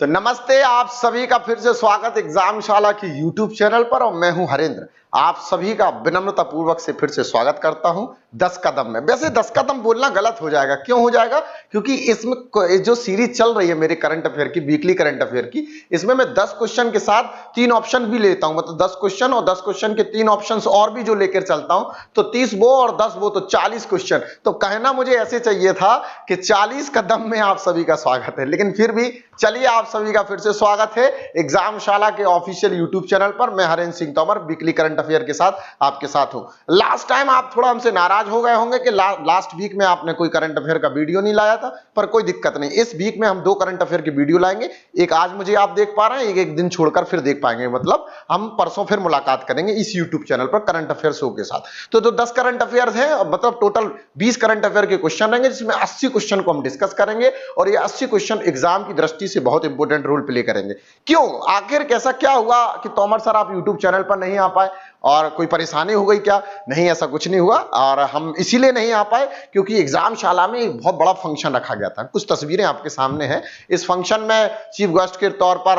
तो नमस्ते, आप सभी का फिर से स्वागत एग्जामशाला की यूट्यूब चैनल पर। और मैं हूं हरेंद्र, आप सभी का विनम्रता पूर्वक से फिर से स्वागत करता हूं 10 कदम में। वैसे 10 कदम बोलना गलत हो जाएगा, क्यों हो जाएगा? क्योंकि इसमें जो सीरीज चल रही है मेरे करंट अफेयर की, वीकली करंट अफेयर की, इसमें मैं 10 क्वेश्चन के साथ 3 ऑप्शन भी लेता हूं। मतलब 10 क्वेश्चन और 10 क्वेश्चन के 3 ऑप्शंस और भी जो लेकर चलता हूं, तो 30 वो और 10 वो, तो 40 क्वेश्चन। तो कहना मुझे ऐसे चाहिए था कि 40 कदम में आप सभी का स्वागत है, लेकिन फिर भी चलिए, आप सभी का फिर से स्वागत है एग्जामशाला के ऑफिशियल यूट्यूब चैनल पर। मैं Harendra Singh Tomar weekly current affair के साथ आपके साथ हूं। लास्ट टाइम आप थोड़ा हमसे नाराज हो गए होंगे कि लास्ट वीक में आपने कोई करंट अफेयर का वीडियो नहीं लाया था, पर कोई दिक्कत नहीं, इस वीक में हम 2 करंट अफेयर की वीडियो लाएंगे। एक आज मुझे आप देख पा रहे हैं, एक दिन छोड़कर फिर देख पाएंगे। मतलब हम परसों फिर मुलाकात करेंगे इस यूट्यूब चैनल पर करंट अफेयर शो के साथ। तो 10 करंट अफेयर है, मतलब टोटल 20 करंट अफेयर के क्वेश्चन रहेंगे, जिसमें 80 क्वेश्चन को हम डिस्कस करेंगे। और ये 80 क्वेश्चन एग्जाम की दृष्टि से बहुत इंपॉर्टेंट रोल प्ले करेंगे। क्यों, आखिर कैसा क्या हुआ कि तोमर सर आप यूट्यूब चैनल पर नहीं आ पाए, और कोई परेशानी हो गई क्या? नहीं, ऐसा कुछ नहीं हुआ। और हम इसीलिए नहीं आ पाए क्योंकि एग्जामशाला में एक बहुत बड़ा फंक्शन रखा गया था। कुछ तस्वीरें आपके सामने हैं। इस फंक्शन में चीफ गेस्ट के तौर पर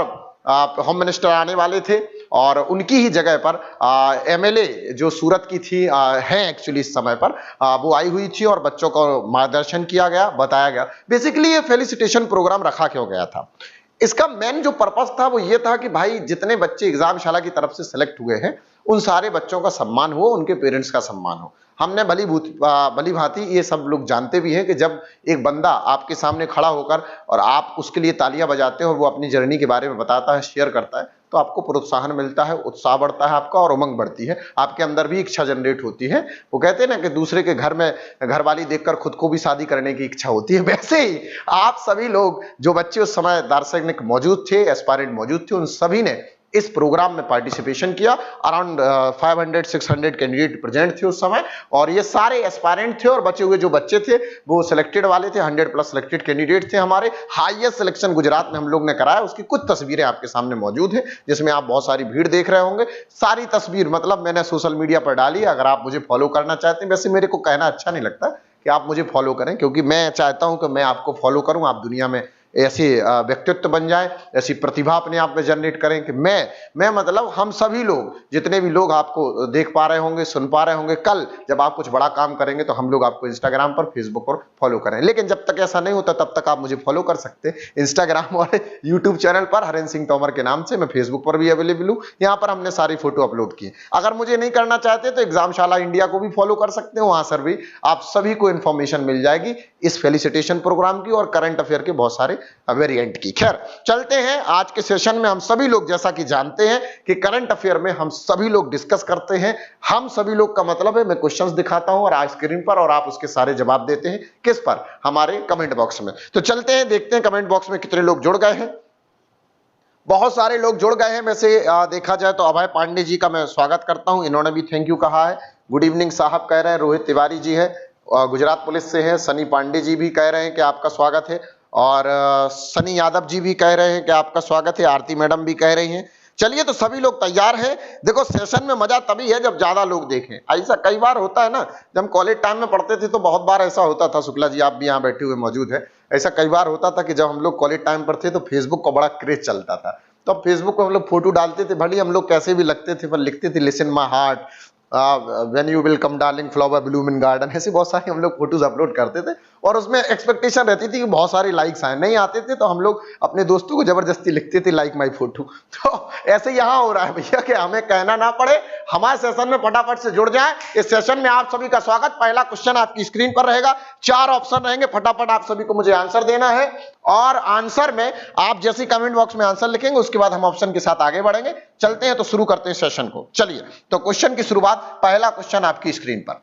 होम मिनिस्टर आने वाले थे, और उनकी ही जगह पर एमएलए जो सूरत की थी हैं एक्चुअली इस समय पर, वो आई हुई थी और बच्चों को मार्गदर्शन किया गया, बताया गया। बेसिकली ये फेलिसिटेशन प्रोग्राम रखा क्यों गया था? इसका मेन जो पर्पस था वो ये था कि भाई जितने बच्चे एग्जामशाला की तरफ से सेलेक्ट हुए हैं, उन सारे बच्चों का सम्मान हो, उनके पेरेंट्स का सम्मान हो। हमने भली भांति ये सब लोग जानते भी हैं कि जब एक बंदा आपके सामने खड़ा होकर और आप उसके लिए तालियां बजाते हैं और वो अपनी जर्नी के बारे में बताता है, शेयर करता है, तो आपको प्रोत्साहन मिलता है, उत्साह बढ़ता है आपका, और उमंग बढ़ती है, आपके अंदर भी इच्छा जनरेट होती है। वो कहते हैं ना कि दूसरे के घर में घरवाली देखकर खुद को भी शादी करने की इच्छा होती है। वैसे ही आप सभी लोग, जो बच्चे उस समय दार्शनिक मौजूद थे, एस्पायरेंट मौजूद थे, उन सभी ने इस प्रोग्राम में पार्टिसिपेशन किया। अराउंड 500-600 कैंडिडेट प्रेजेंट थे उस समय, और ये सारे एस्पायरेंट थे, और बचे हुए जो बच्चे थे वो सिलेक्टेड वाले थे। 100+ सिलेक्टेड कैंडिडेट थे हमारे। हाईएस्ट सिलेक्शन गुजरात में हम लोग ने कराया। उसकी कुछ तस्वीरें आपके सामने मौजूद है, जिसमें आप बहुत सारी भीड़ देख रहे होंगे। सारी तस्वीर मतलब मैंने सोशल मीडिया पर डाली। अगर आप मुझे फॉलो करना चाहते हैं, वैसे मेरे को कहना अच्छा नहीं लगता कि आप मुझे फॉलो करें, क्योंकि मैं चाहता हूं कि मैं आपको फॉलो करूं, आप दुनिया में ऐसे व्यक्तित्व बन जाए, ऐसी प्रतिभा अपने आप में जनरेट करें कि मैं मतलब हम सभी लोग, जितने भी लोग आपको देख पा रहे होंगे, सुन पा रहे होंगे, कल जब आप कुछ बड़ा काम करेंगे तो हम लोग आपको इंस्टाग्राम पर, फेसबुक पर फॉलो करें। लेकिन जब तक ऐसा नहीं होता, तब तक आप मुझे फॉलो कर सकते हैं इंस्टाग्राम और यूट्यूब चैनल पर हरेंद्र सिंह तोमर के नाम से। मैं फेसबुक पर भी अवेलेबल हूँ, यहाँ पर हमने सारी फोटो अपलोड की है। अगर मुझे नहीं करना चाहते तो एग्जामशाला इंडिया को भी फॉलो कर सकते हो, वहां सर भी आप सभी को इंफॉर्मेशन मिल जाएगी इस फेलिसिटेशन प्रोग्राम की और करंट अफेयर के बहुत सारे वेरिएंट की। खैर, चलते हैं आज के सेशन में। हम सभी लोग जैसा कि जानते हैं कि करंट अफेयर में हम सभी लोग डिस्कस करते हैं। हम सभी लोग का मतलब है, मैं क्वेश्चंस दिखाता हूं और आज स्क्रीन पर, और आप उसके सारे जवाब देते हैं किस पर? हमारे कमेंट बॉक्स में। तो चलते हैं, देखते हैं कमेंट बॉक्स में कितने लोग जुड़ गए हैं। बहुत सारे लोग जुड़ गए हैं। वैसे देखा जाए तो अभय पांडे जी का मैं स्वागत करता हूं, इन्होंने भी थैंक यू कहा है। गुड इवनिंग साहब कह रहे हैं। रोहित तिवारी जी है, गुजरात पुलिस से है। सनी पांडे जी भी कह रहे हैं कि आपका स्वागत है, और सनी यादव जी भी कह रहे हैं कि आपका स्वागत है। आरती मैडम भी कह रही हैं। चलिए, तो सभी लोग तैयार हैं। देखो, सेशन में मजा तभी है जब ज्यादा लोग देखें। ऐसा कई बार होता है ना, जब हम कॉलेज टाइम में पढ़ते थे तो बहुत बार ऐसा होता था। शुक्ला जी, आप भी यहाँ बैठे हुए मौजूद है। ऐसा कई बार होता था कि जब हम लोग कॉलेज टाइम पर थे तो फेसबुक का बड़ा क्रेज चलता था। तो फेसबुक पर हम लोग फोटो डालते थे, भले हम लोग कैसे भी लगते थे, पर लिखते थे listen my heart, when you will come darling, flower Bloom in garden. ऐसे बहुत सारे हम लोग फोटोज अपलोड करते थे, और उसमें एक्सपेक्टेशन रहती थी कि बहुत सारे लाइक्स आए। नहीं आते थे तो हम लोग अपने दोस्तों को जबरदस्ती लिखते थे लाइक माई फोटो। तो ऐसे यहाँ हो रहा है भैया कि हमें कहना ना पड़े, हमारे सेशन में फटाफट से जुड़ जाए। इस सेशन में आप सभी का स्वागत। पहला क्वेश्चन आपकी स्क्रीन पर रहेगा, 4 ऑप्शन रहेंगे, फटाफट आप सभी को मुझे आंसर देना है। और आंसर में आप जैसे कमेंट बॉक्स में आंसर लिखेंगे, उसके बाद हम ऑप्शन के साथ आगे बढ़ेंगे। चलते हैं, तो शुरू करते हैं सेशन को। चलिए, तो क्वेश्चन की शुरुआत, पहला क्वेश्चन आपकी स्क्रीन पर।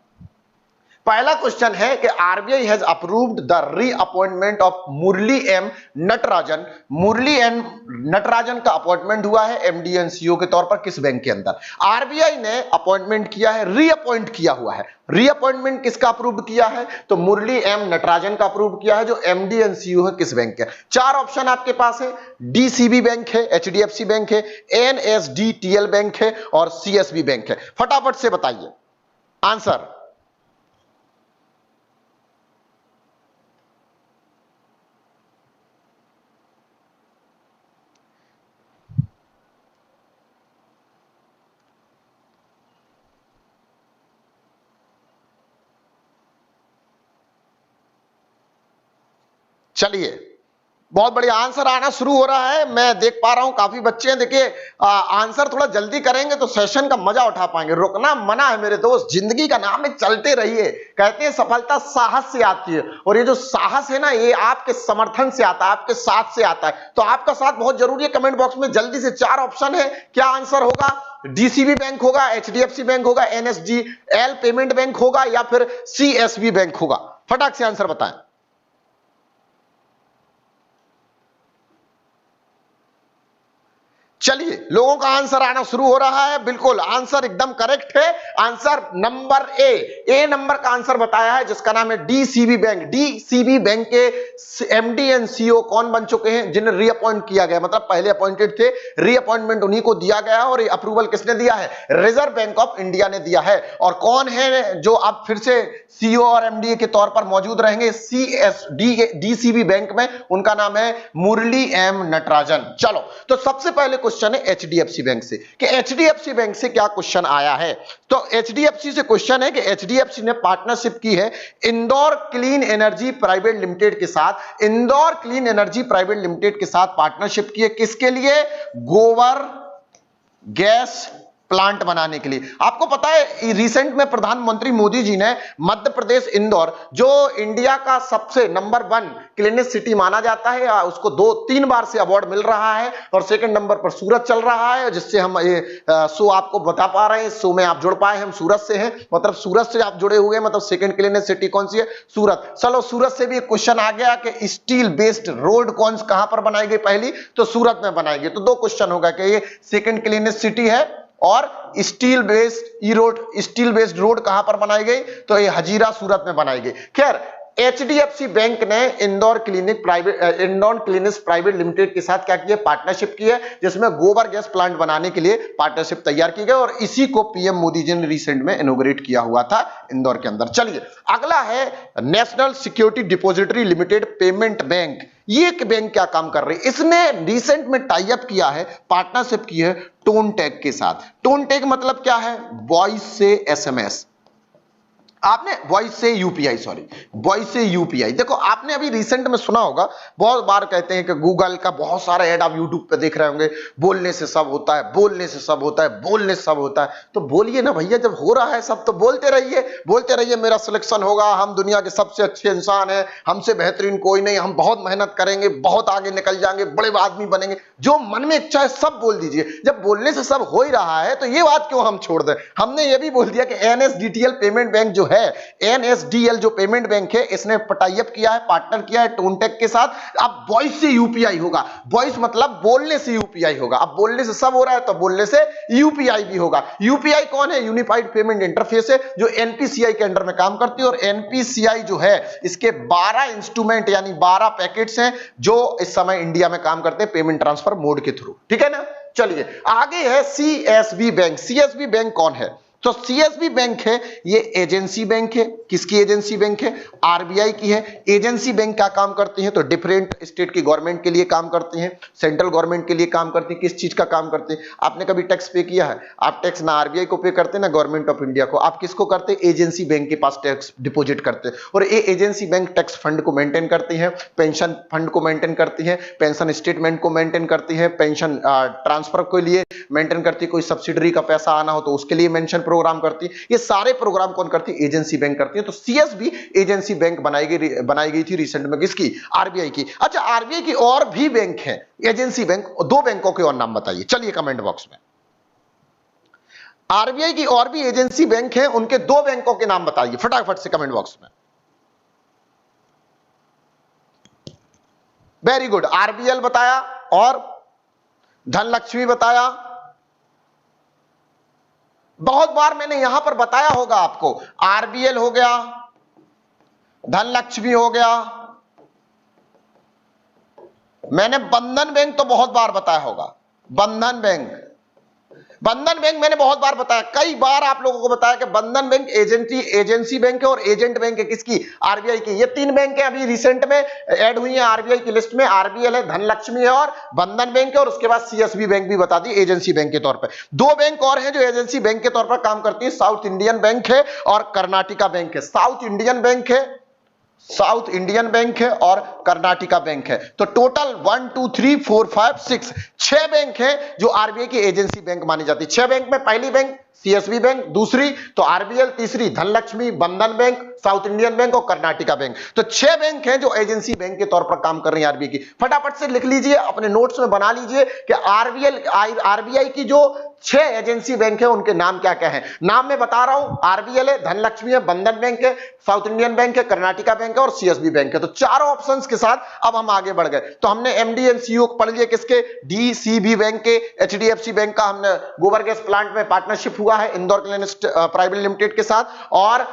पहला क्वेश्चन है कि RBI has approved the reappointment of Murali M Natarajan. Murali M Natarajan का अपॉइंटमेंट हुआ है एमडीएनसीओ के तौर पर किस बैंक के अंदर? आरबीआई ने अपॉइंटमेंट किया है, रीअपॉइंट किया हुआ है। रीअपॉइंटमेंट किसका अप्रूव्ड किया है? तो मुरली एम नटराजन का अप्रूव किया है, जो एमडीएनसीओ है किस बैंक के? 4 ऑप्शन आपके पास है। डीसीबी बैंक है, एचडीएफसी बैंक है, एनएसडीटीएल बैंक है, और सीएसबी बैंक है। फटाफट से बताइए आंसर। चलिए, बहुत बढ़िया आंसर आना शुरू हो रहा है। मैं देख पा रहा हूं काफी बच्चे हैं। देखिए आंसर थोड़ा जल्दी करेंगे तो सेशन का मजा उठा पाएंगे। रुकना मना है मेरे दोस्त, जिंदगी का नाम है, चलते रहिए। कहते हैं सफलता साहस से आती है, और ये जो साहस है ना, ये आपके समर्थन से आता है, आपके साथ से आता है। तो आपका साथ बहुत जरूरी है। कमेंट बॉक्स में जल्दी से 4 ऑप्शन है, क्या आंसर होगा? डीसीबी बैंक होगा, एचडीएफसी बैंक होगा, एनएसडीएल पेमेंट बैंक होगा, या फिर सीएसबी बैंक होगा? फटाक से आंसर बताएं। चलिए, लोगों का आंसर आना शुरू हो रहा है। बिल्कुल आंसर एकदम करेक्ट है। आंसर नंबर ए नंबर का आंसर बताया है, जिसका नाम है डीसीबी बैंक। डीसीबी बैंक के एमडी एंड सीईओ कौन बन चुके हैं? जिन्हें रीअपॉइंट किया गया, मतलब पहले अपॉइंटेड थे, रीअपॉइंटमेंट उन्हीं को दिया गया है। और ये अप्रूवल किसने दिया है? रिजर्व बैंक ऑफ इंडिया ने दिया है। और कौन है जो अब फिर से सीईओ और एमडी के तौर पर मौजूद रहेंगे डीसीबी बैंक में? उनका नाम है मुरली एम नटराजन। चलो, तो सबसे पहले क्वेश्चन है एचडीएफसी बैंक से, कि एचडीएफसी बैंक से क्या क्वेश्चन आया है। तो एचडीएफसी से क्वेश्चन है कि एचडीएफसी ने पार्टनरशिप की है Indore clean energy private limited के साथ। Indore clean energy private limited के साथ पार्टनरशिप की है, किसके लिए? गोबर गैस प्लांट बनाने के लिए। आपको पता है रिसेंट में प्रधानमंत्री मोदी जी ने मध्य प्रदेश इंदौर, जो इंडिया का सबसे नंबर 1 क्लीनेस्ट सिटी माना जाता है, उसको 2-3 बार से अवार्ड मिल रहा है। और सेकंड नंबर पर सूरत चल रहा है, जिससे हम ये शो आपको बता पा रहे हैं। शो में आप जुड़ पाए, हम सूरत से हैं, मतलब सूरत से आप जुड़े हुए, मतलब सेकंड क्लीनेस्ट सिटी कौन सी है? सूरत। चलो, सूरत से भी एक क्वेश्चन आ गया कि स्टील बेस्ड रोड कहां पर बनाई गई? पहली तो सूरत में बनाई गई। तो 2 क्वेश्चन होगा कि ये सेकंड क्लीनेस्ट सिटी है, और स्टील बेस्ड रोड कहां पर बनाई गई? तो ये हजीरा सूरत में बनाई गई। खैर, एचडीएफसी बैंक ने इंदौर क्लिनिक्स प्राइवेट लिमिटेड के साथ क्या किया? पार्टनरशिप की है, जिसमें गोबर गैस प्लांट बनाने के लिए पार्टनरशिप तैयार की गई। और इसी को पीएम मोदी जी ने रिसेंट में इनॉग्रेट किया हुआ था इंदौर के अंदर। चलिए, अगला है national security depository limited payment bank. ये एक बैंक क्या काम कर रही है? इसने रिसेंट में टाई अप किया है, पार्टनरशिप की है टोनटेक के साथ। टोनटेक मतलब क्या है? वॉइस से एसएमएस, आपने वॉइस से यूपीआई। देखो, आपने अभी रिसेंट में सुना होगा, बहुत बार कहते हैं कि गूगल का बहुत सारा ऐड आप यूट्यूब पे देख रहे होंगे, बोलने से सब होता है, बोलने से सब होता है, बोलने से सब होता है। तो बोलिए ना भैया, जब हो रहा है सब तो बोलते रहिए, मेरा सिलेक्शन होगा, हम दुनिया के सबसे अच्छे इंसान हैं, हमसे बेहतरीन कोई नहीं, हम बहुत मेहनत करेंगे, बहुत आगे निकल जाएंगे, बड़े आदमी बनेंगे। जो मन में इच्छा है सब बोल दीजिए। जब बोलने से सब हो ही रहा है तो ये बात क्यों हम छोड़ दें? हमने ये भी बोल दिया कि एनएसडीटीएल पेमेंट बैंक जो है, एनएसडीएल जो पेमेंट बैंक है, इसने टाई अप किया है, पार्टनर किया है टोनटेक के साथ। अब वॉइस से यूपीआई होगा। वॉइस मतलब बोलने से यूपीआई होगा। अब बोलने से सब हो रहा है तो बोलने से यूपीआई भी होगा। यूपीआई कौन है? यूनिफाइड पेमेंट इंटरफेस है, जो एनपीसीआई के अंडर में काम करती है। और एनपीसीआई जो है, इसके 12 इंस्ट्रूमेंट यानी 12 पैकेट्स हैं, जो इस समय इंडिया में काम करते हैं पेमेंट ट्रांसफर मोड के थ्रू। ठीक है ना? चलिए, आगे है सीएसबी बैंक। सीएसबी बैंक कौन है? तो सीएसबी बैंक है, ये एजेंसी बैंक है। किसकी एजेंसी बैंक है? आरबीआई की है। एजेंसी बैंक क्या काम करती है? तो डिफरेंट स्टेट की गवर्नमेंट के लिए काम करती हैं, सेंट्रल गवर्नमेंट के लिए काम करती है। किस चीज का काम करती है? आपने कभी टैक्स पे किया है? आप टैक्स ना आरबीआई को पे करते ना गवर्नमेंट ऑफ इंडिया को, आप किसको करते? एजेंसी बैंक के पास टैक्स डिपॉजिट करते हैं। और ये एजेंसी बैंक टैक्स फंड को मेंटेन करती है, पेंशन फंड को मेंटेन करती है, पेंशन स्टेटमेंट को मेंटेन करती है, पेंशन ट्रांसफर के लिए मेंटेन करती है, कोई सब्सिडरी का पैसा आना हो तो उसके लिए मेंशन प्रोग्राम करती है। ये सारे प्रोग्राम कौन करती है? एजेंसी बैंक करती है। तो सीएसबी एजेंसी बैंक बनाई गई थी रिसेंट में, किसकी? आरबीआई की। अच्छा, आरबीआई की और भी बैंक है एजेंसी बैंक, 2 बैंकों के और नाम बताइए, चलिए कमेंट बॉक्स में। आरबीआई की और भी एजेंसी बैंक है, उनके 2 बैंकों के नाम बताइए फटाफट से कमेंट बॉक्स में। वेरी गुड, आरबीएल बताया और धनलक्ष्मी बताया। बहुत बार मैंने यहां पर बताया होगा आपको, आरबीएल हो गया, धनलक्ष्मी हो गया। मैंने बंधन बैंक तो बहुत बार बताया होगा, बंधन बैंक मैंने बहुत बार बताया, कई बार आप लोगों को बताया कि बंधन बैंक एजेंसी बैंक है और एजेंट बैंक है किसकी? आरबीआई की। ये 3 बैंक है अभी रिसेंट में ऐड हुई है आरबीआई की लिस्ट में। आरबीएल है, धनलक्ष्मी है और बंधन बैंक है। और उसके बाद सीएसबी बैंक भी बता दी एजेंसी बैंक के तौर पर। 2 बैंक और हैं जो एजेंसी बैंक के तौर पर काम करती है, साउथ इंडियन बैंक है और कर्नाटका बैंक है। साउथ इंडियन बैंक है साउथ इंडियन बैंक है और कर्नाटका बैंक है। तो टोटल 1 2 3 4 5 6 छह बैंक है जो आरबीआई की एजेंसी बैंक मानी जाती है। छह बैंक में पहली बैंक सीएसबी बैंक, दूसरी तो आरबीएल, तीसरी धनलक्ष्मी, बंधन बैंक, साउथ इंडियन बैंक और कर्नाटका बैंक। तो छह बैंक हैं जो एजेंसी बैंक के तौर पर काम कर रही है आरबीआई की। फटाफट से लिख लीजिए, अपने नोट्स में बना लीजिए कि आरबीआई की जो छह एजेंसी बैंक है उनके नाम क्या क्या है। नाम मैं बता रहा हूं, आरबीएल है, धनलक्ष्मी है, बंधन बैंक है, साउथ इंडियन बैंक है, कर्नाटका बैंक है और सीएसबी बैंक है। तो चारों ऑप्शंस के साथ अब हम आगे बढ़ गए। तो हमने एमडी एनसीयू पढ़ लिए किसके, डीसीबी बैंक के, एचडीएफसी बैंक का हमने गोबर गैस प्लांट में पार्टनरशिप हुआ है इंदौर क्लीन प्राइवेट लिमिटेड के साथ। और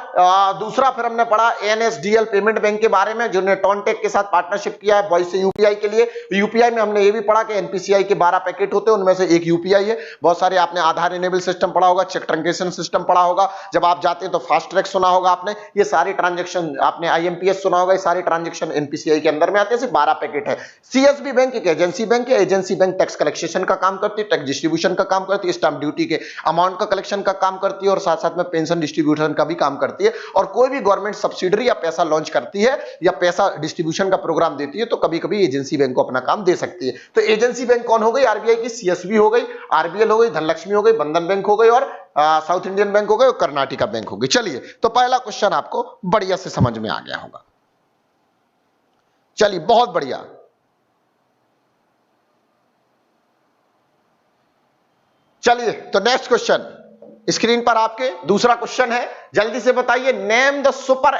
दूसरा फिर हमने पढ़ा एनएसडीएल पेमेंट बैंक के बारे में जिन्होंने टॉन्टेक के साथ पार्टनरशिप किया है वॉइस से यूपीआई के लिए। यूपीआई में हमने ये भी पढ़ा कि एनपीसीआई के 12 पैकेट होते हैं, उनमें से एक यूपीआई है। बहुत सारे आपने आधार इनेबल सिस्टम पढ़ा होगा, चेक ट्रांजेक्शन सिस्टम पढ़ा होगा, जब आप जाते हैं तो फास्ट ट्रैक सुना होगा आपने, ये सारी ट्रांजेक्शन आपने आईएमपीएस सुना होगा, ये सारी ट्रांजेक्शन एनपीसीआई के अंदर में आते हैं। सिर्फ 12 पैकेट है। सीएसबी बैंक एक एजेंसी बैंक है। एजेंसी बैंक टैक्स कलेक्शन का काम करती है, टैक्स डिस्ट्रीब्यूशन का काम करती है, स्टैंप ड्यूटी के अमाउंट का कलेक्शन का काम करती है और साथ साथ में पेंशन डिस्ट्रीब्यूशन का भी काम करती है। और कोई भी गवर्नमेंट सब्सिडरी या पैसा लॉन्च करती है या पैसा डिस्ट्रीब्यूशन का प्रोग्राम देती है तो कभी कभी एजेंसी बैंक को अपना काम दे सकती है। तो एजेंसी बैंक कौन हो गई, आरबीआई की सीएसबी हो गई, आरबीएल हो गई, धनलक्ष्मी हो गई, बंधन बैंक हो गई और साउथ इंडियन बैंक हो गई और कर्नाटका बैंक हो गई। चलिए, तो पहला क्वेश्चन आपको बढ़िया से समझ में आ गया होगा। चलिए, बहुत बढ़िया। चलिए, तो नेक्स्ट क्वेश्चन स्क्रीन पर आपके दूसरा क्वेश्चन है, जल्दी से बताइए। Name the super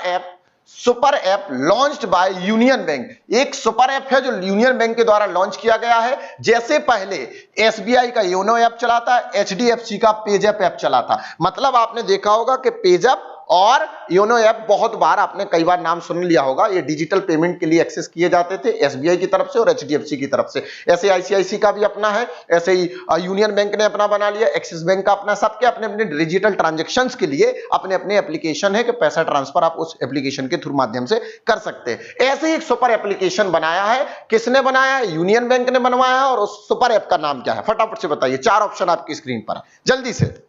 app launched by union bank. एक सुपर ऐप है जो यूनियन बैंक के द्वारा लॉन्च किया गया है। जैसे पहले एसबीआई का योनो ऐप चला था, एचडीएफसी का पेजैप ऐप चला था। मतलब आपने देखा होगा कि पेजैप और योनो ऐप बहुत बार आपने कई बार नाम सुन लिया होगा। ये डिजिटल पेमेंट के लिए एक्सेस किए जाते थे एसबीआई की तरफ से और एचडीएफसी की तरफ से। ऐसे आईसीआईसी का भी अपना है, ऐसे ही यूनियन बैंक ने अपना बना लिया, एक्सिस बैंक का अपना, सबके अपने अपने डिजिटल ट्रांजैक्शंस के लिए अपने अपने एप्लीकेशन है कि पैसा ट्रांसफर आप उस एप्लीकेशन के थ्रू माध्यम से कर सकते हैं। ऐसे ही एक सुपर एप्लीकेशन बनाया है। किसने बनाया है? यूनियन बैंक ने बनवाया है। और उस सुपर ऐप का नाम क्या है? फटाफट से बताइए। चार ऑप्शन आपकी स्क्रीन पर है, जल्दी से।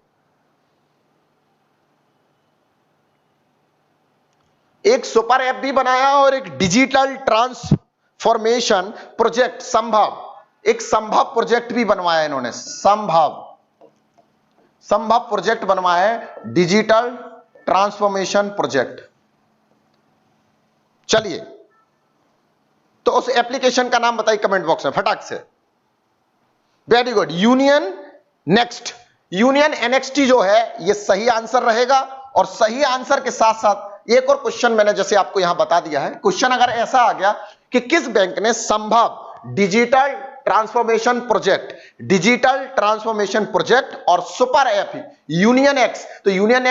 एक सुपर ऐप भी बनाया और एक डिजिटल ट्रांसफॉर्मेशन प्रोजेक्ट एक संभव प्रोजेक्ट भी बनवाया इन्होंने। संभव प्रोजेक्ट बनवाया है, डिजिटल ट्रांसफॉर्मेशन प्रोजेक्ट। चलिए, तो उस एप्लीकेशन का नाम बताइए कमेंट बॉक्स में फटाक से। वेरी गुड, यूनियन एनएक्सटी जो है ये सही आंसर रहेगा। और सही आंसर के साथ साथ एक और क्वेश्चन मैंने जैसे आपको यहां बता दिया है। क्वेश्चन अगर ऐसा आ गया कि किस बैंक ने संभव डिजिटल ट्रांसफॉर्मेशन प्रोजेक्ट और सुपर ऐप यूनियन एक्स, तो यूनियन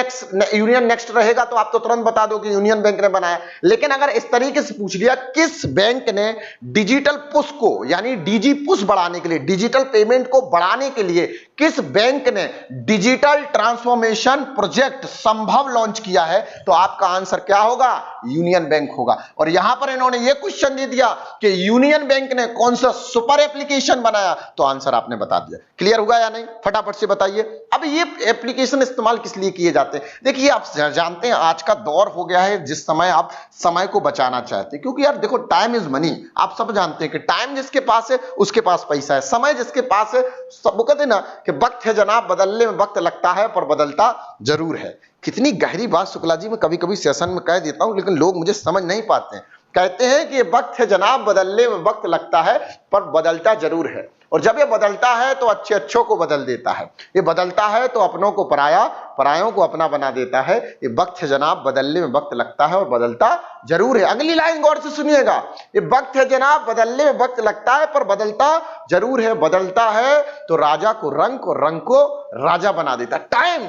नेक्स्ट रहेगा तो आप तो तुरंत बता दो कि यूनियन बैंक ने बनाया। लेकिन अगर इस तरीके से पूछ लिया किस बैंक ने डिजिटल पुश को यानी डीजी पुश बढ़ाने के लिए, डिजिटल पेमेंट को बढ़ाने के लिए किस बैंक ने डिजिटल ट्रांसफॉर्मेशन प्रोजेक्ट संभव लॉन्च किया है, तो आपका आंसर क्या होगा? यूनियन बैंक होगा। और यहां पर इन्होंने यह क्वेश्चन दे दिया कि यूनियन बैंक ने कौन सा सुपर एप्लीकेशन बनाया, तो आंसर आपने बता दिया। क्लियर होगा या नहीं? फटाफट से बताइए। अब ये एप्लीकेशन इस्तेमाल किस लिए किए जाते हैं? देखिए, आप जानते हैं आज का दौर हो गया है जिस समय आप समय को बचाना चाहते हैं, क्योंकि यार देखो, टाइम इज मनी। आप सब जानते हैं कि टाइम जिसके पास है उसके पास पैसा है, समय जिसके पास है, सब कहते हैं ना कि वक्त है जनाब, बदलने में वक्त लगता है पर बदलता जरूर है। कितनी गहरी बात शुक्ला जी मैं कभी कभी सेशन में कह देता हूं, लेकिन लोग मुझे समझ नहीं पाते हैं। कहते हैं कि ये वक्त है जनाब, बदलने में वक्त लगता है पर बदलता जरूर है। और जब ये बदलता है तो अच्छे अच्छों को बदल देता है, ये बदलता है तो अपनों को पराया, परायों को अपना बना देता है। ये वक्त है जनाब, बदलने में वक्त लगता है और बदलता जरूर है। अगली लाइन गौर से सुनिएगा, ये वक्त है जनाब, बदलने में वक्त लगता है पर बदलता जरूर है। बदलता है तो राजा को रंग और रंग को राजा बना देता है।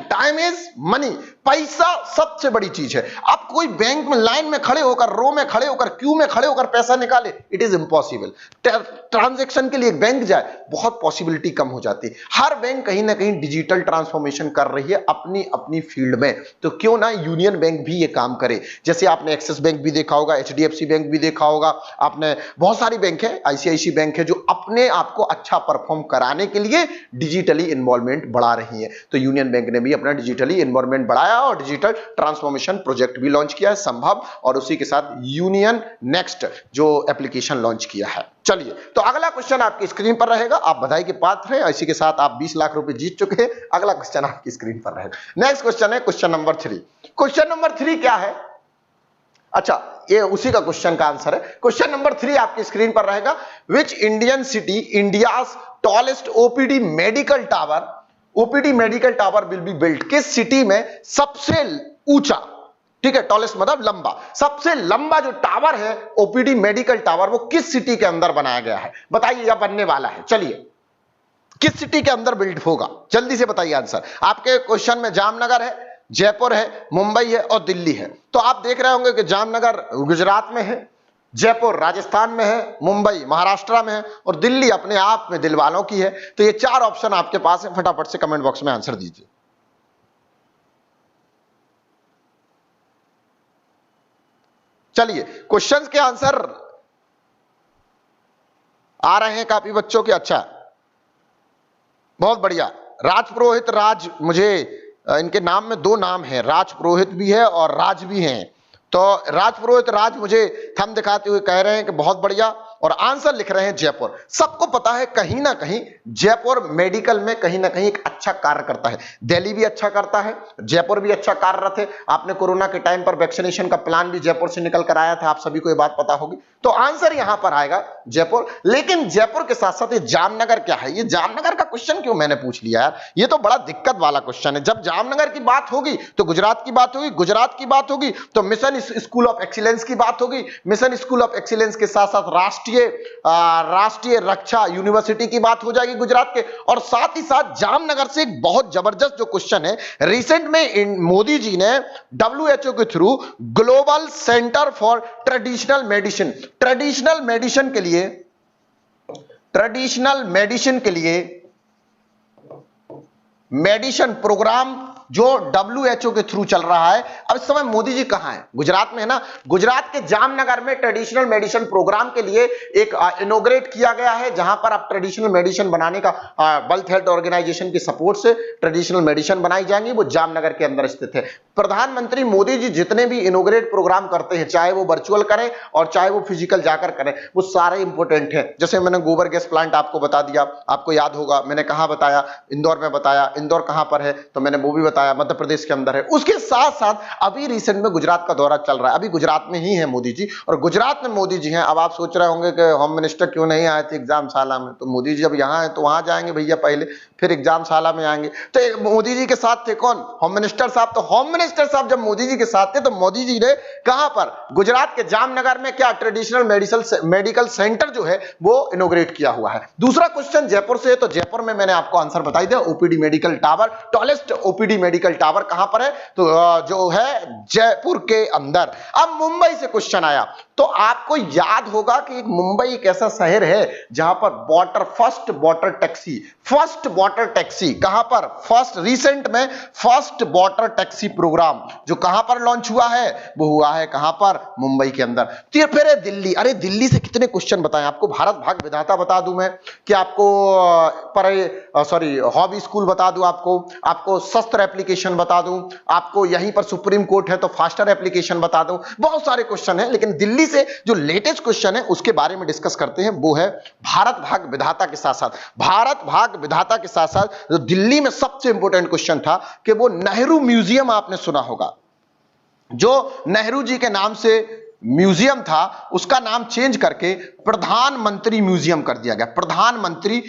Time is money. पैसा सबसे बड़ी चीज है। आप कोई बैंक में लाइन में खड़े होकर, रो में खड़े होकर, क्यू में खड़े होकर पैसा निकाले, इट इज इंपॉसिबल। ट्रांजैक्शन के लिए एक बैंक जाए बहुत पॉसिबिलिटी कम हो जाती है। हर बैंक कहीं ना कहीं डिजिटल ट्रांसफॉर्मेशन कर रही है अपनी अपनी फील्ड में, तो क्यों ना यूनियन बैंक भी ये काम करे। जैसे आपने एक्सिस बैंक भी देखा होगा, एचडीएफसी बैंक भी देखा होगा, आपने बहुत सारी बैंक है, आईसीआईसी बैंक है, जो अपने आप को अच्छा परफॉर्म कराने के लिए डिजिटली इन्वॉल्वमेंट बढ़ा रही है। तो यूनियन बैंक ने भी अपना डिजिटली इन्वॉल्वमेंट बढ़ाया और डिजिटल ट्रांसफॉर्मेशन प्रोजेक्ट भी लॉन्च किया है संभव, और उसी के साथ यूनियन नेक्स्ट जो एप्लीकेशन लॉन्च किया है। चलिए, तो अगला क्वेश्चन आपकी स्क्रीन पर रहेगा। आप बधाई के पात्र हैं, इसी के साथ आप 20 लाख रुपए जीत चुके हैं। अगला क्वेश्चन आपकी स्क्रीन पर रहेगा। नेक्स्ट क्वेश्चन है क्वेश्चन नंबर 3। क्वेश्चन नंबर 3 क्या है? अच्छा, ये उसी का क्वेश्चन का आंसर है। क्वेश्चन नंबर 3 आपकी स्क्रीन पर रहेगा। Which Indian city India's tallest OPD medical tower, OPD medical tower will be built, किस सिटी में सबसे ऊंचा, ठीक है, टॉलेस्ट मतलब लंबा, सबसे लंबा जो टावर है ओपीडी मेडिकल टावर, वो किस सिटी के अंदर बनाया गया है? बताइए, या बनने वाला है। चलिए, किस सिटी के अंदर बिल्ड होगा? जल्दी से बताइए आंसर। आपके क्वेश्चन में जामनगर है, जयपुर है, मुंबई है और दिल्ली है। तो आप देख रहे होंगे कि जामनगर गुजरात में है, जयपुर राजस्थान में है, मुंबई महाराष्ट्र में है और दिल्ली अपने आप में दिल वालों की है। तो ये 4 ऑप्शन आपके पास है, फटाफट से कमेंट बॉक्स में आंसर दीजिए। चलिए, क्वेश्चंस के आंसर आ रहे हैं काफी बच्चों के। अच्छा, बहुत बढ़िया। राज पुरोहित, राज, मुझे इनके नाम में 2 नाम हैं, राज पुरोहित भी है और राज भी हैं। तो राज पुरोहित राज मुझे थंब दिखाते हुए कह रहे हैं कि बहुत बढ़िया, और आंसर लिख रहे हैं जयपुर। सबको पता है कहीं ना कहीं जयपुर मेडिकल में कहीं ना कहीं एक अच्छा कार्य करता है। दिल्ली भी अच्छा करता है, जयपुर भी अच्छा कार्यरत है। आपने कोरोना के टाइम पर वैक्सीनेशन का प्लान भी जयपुर से निकल कर आया था, आप सभी को ये बात पता होगी। तो आंसर यहां पर आएगा जयपुर। लेकिन जयपुर के साथ साथ ये जामनगर क्या है? ये जामनगर का क्वेश्चन क्यों मैंने पूछ लिया यार? ये तो बड़ा दिक्कत वाला क्वेश्चन है। जब जामनगर की बात होगी तो गुजरात की बात होगी, गुजरात की बात होगी तो मिशन स्कूल ऑफ एक्सीलेंस की बात होगी, मिशन स्कूल ऑफ एक्सीलेंस के साथ साथ राष्ट्रीय रक्षा यूनिवर्सिटी की बात हो जाएगी गुजरात के। और साथ ही साथ जामनगर से एक बहुत जबरदस्त जो क्वेश्चन है, रिसेंट में मोदी जी ने WHO के through global centre for traditional medicine, traditional medicine के लिए मेडिसिन प्रोग्राम जो WHO के थ्रू चल रहा है। अब इस समय मोदी जी कहां हैं? गुजरात में है ना। गुजरात के जामनगर में ट्रेडिशनल मेडिसिन प्रोग्राम के लिए एक इनॉग्रेट किया गया है, जहां पर आप ट्रेडिशनल मेडिसिन बनाने का वर्ल्ड हेल्थ ऑर्गेनाइजेशन की सपोर्ट से ट्रेडिशनल मेडिसिन बनाई जाएंगी, वो जामनगर के अंदर स्थित है। प्रधानमंत्री मोदी जी जितने भी इनॉग्रेट प्रोग्राम करते हैं, चाहे वो वर्चुअल करें और चाहे वो फिजिकल जाकर करें, वो सारे इंपॉर्टेंट हैं। जैसे मैंने गोबर गैस प्लांट आपको बता दिया, आपको याद होगा मैंने कहां बताया, इंदौर में बताया। इंदौर कहां पर है तो मैंने वो भी बताया, मध्य प्रदेश के अंदर है। उसके साथ साथ अभी रिसेंट में गुजरात का दौरा चल रहा है, अभी गुजरात में ही है मोदी जी, और गुजरात में मोदी जी हैं। अब आप सोच रहे होंगे कि होम मिनिस्टर क्यों नहीं आए थे एग्जाम शाला में? तो मोदी जी जब यहाँ है तो वहां जाएंगे भैया पहले, फिर एग्जाम शाला में आएंगे। तो मोदी जी के साथ थे कौन? होम मिनिस्टर साहब। तो होम मिनिस्टर साहब जब मोदी जी के साथ थे तो मोदी जी ने कहां पर? गुजरात के जामनगर में क्या ट्रेडिशनल मेडिकल सेंटर जो है वो इनॉग्रेट किया हुआ है। दूसरा क्वेश्चन जयपुर से है, तो जयपुर में मैंने आपको आंसर बताई दिया, OPD medical tower, tallest OPD medical tower कहां पर है? तो जो है जयपुर के अंदर। अब मुंबई से क्वेश्चन आया, तो आपको याद होगा कि मुंबई एक ऐसा शहर है जहां पर फर्स्ट वाटर टैक्सी कहां पर? फर्स्ट रिसेंट में फर्स्ट वाटर टैक्सी प्रोग्राम जो कहां पर लॉन्च हुआ है, वो हुआ है कहां पर? मुंबई के अंदर। फिर है दिल्ली। अरे दिल्ली से कितने क्वेश्चन बताएं आपको? भारत भाग विधाता बता दूं मैं कि आपको हॉबी स्कूल बता दूं, आपको शस्त्र एप्लीकेशन बता दूं, आपको यहीं पर सुप्रीम कोर्ट है तो फास्टर एप्लीकेशन बता दूं। बहुत सारे क्वेश्चन हैं, लेकिन दिल्ली से जो लेटेस्ट क्वेश्चन है उसके बारे में डिस्कस करते हैं। वो है भारत भाग विधाता के साथ साथ जो दिल्ली में सबसे इंपॉर्टेंट क्वेश्चन था कि वो नेहरू म्यूजियम आपने सुना होगा, जो नेहरू जी के नाम से म्यूजियम था उसका नाम चेंज करके प्रधानमंत्री म्यूजियम कर दिया गया। प्रधानमंत्री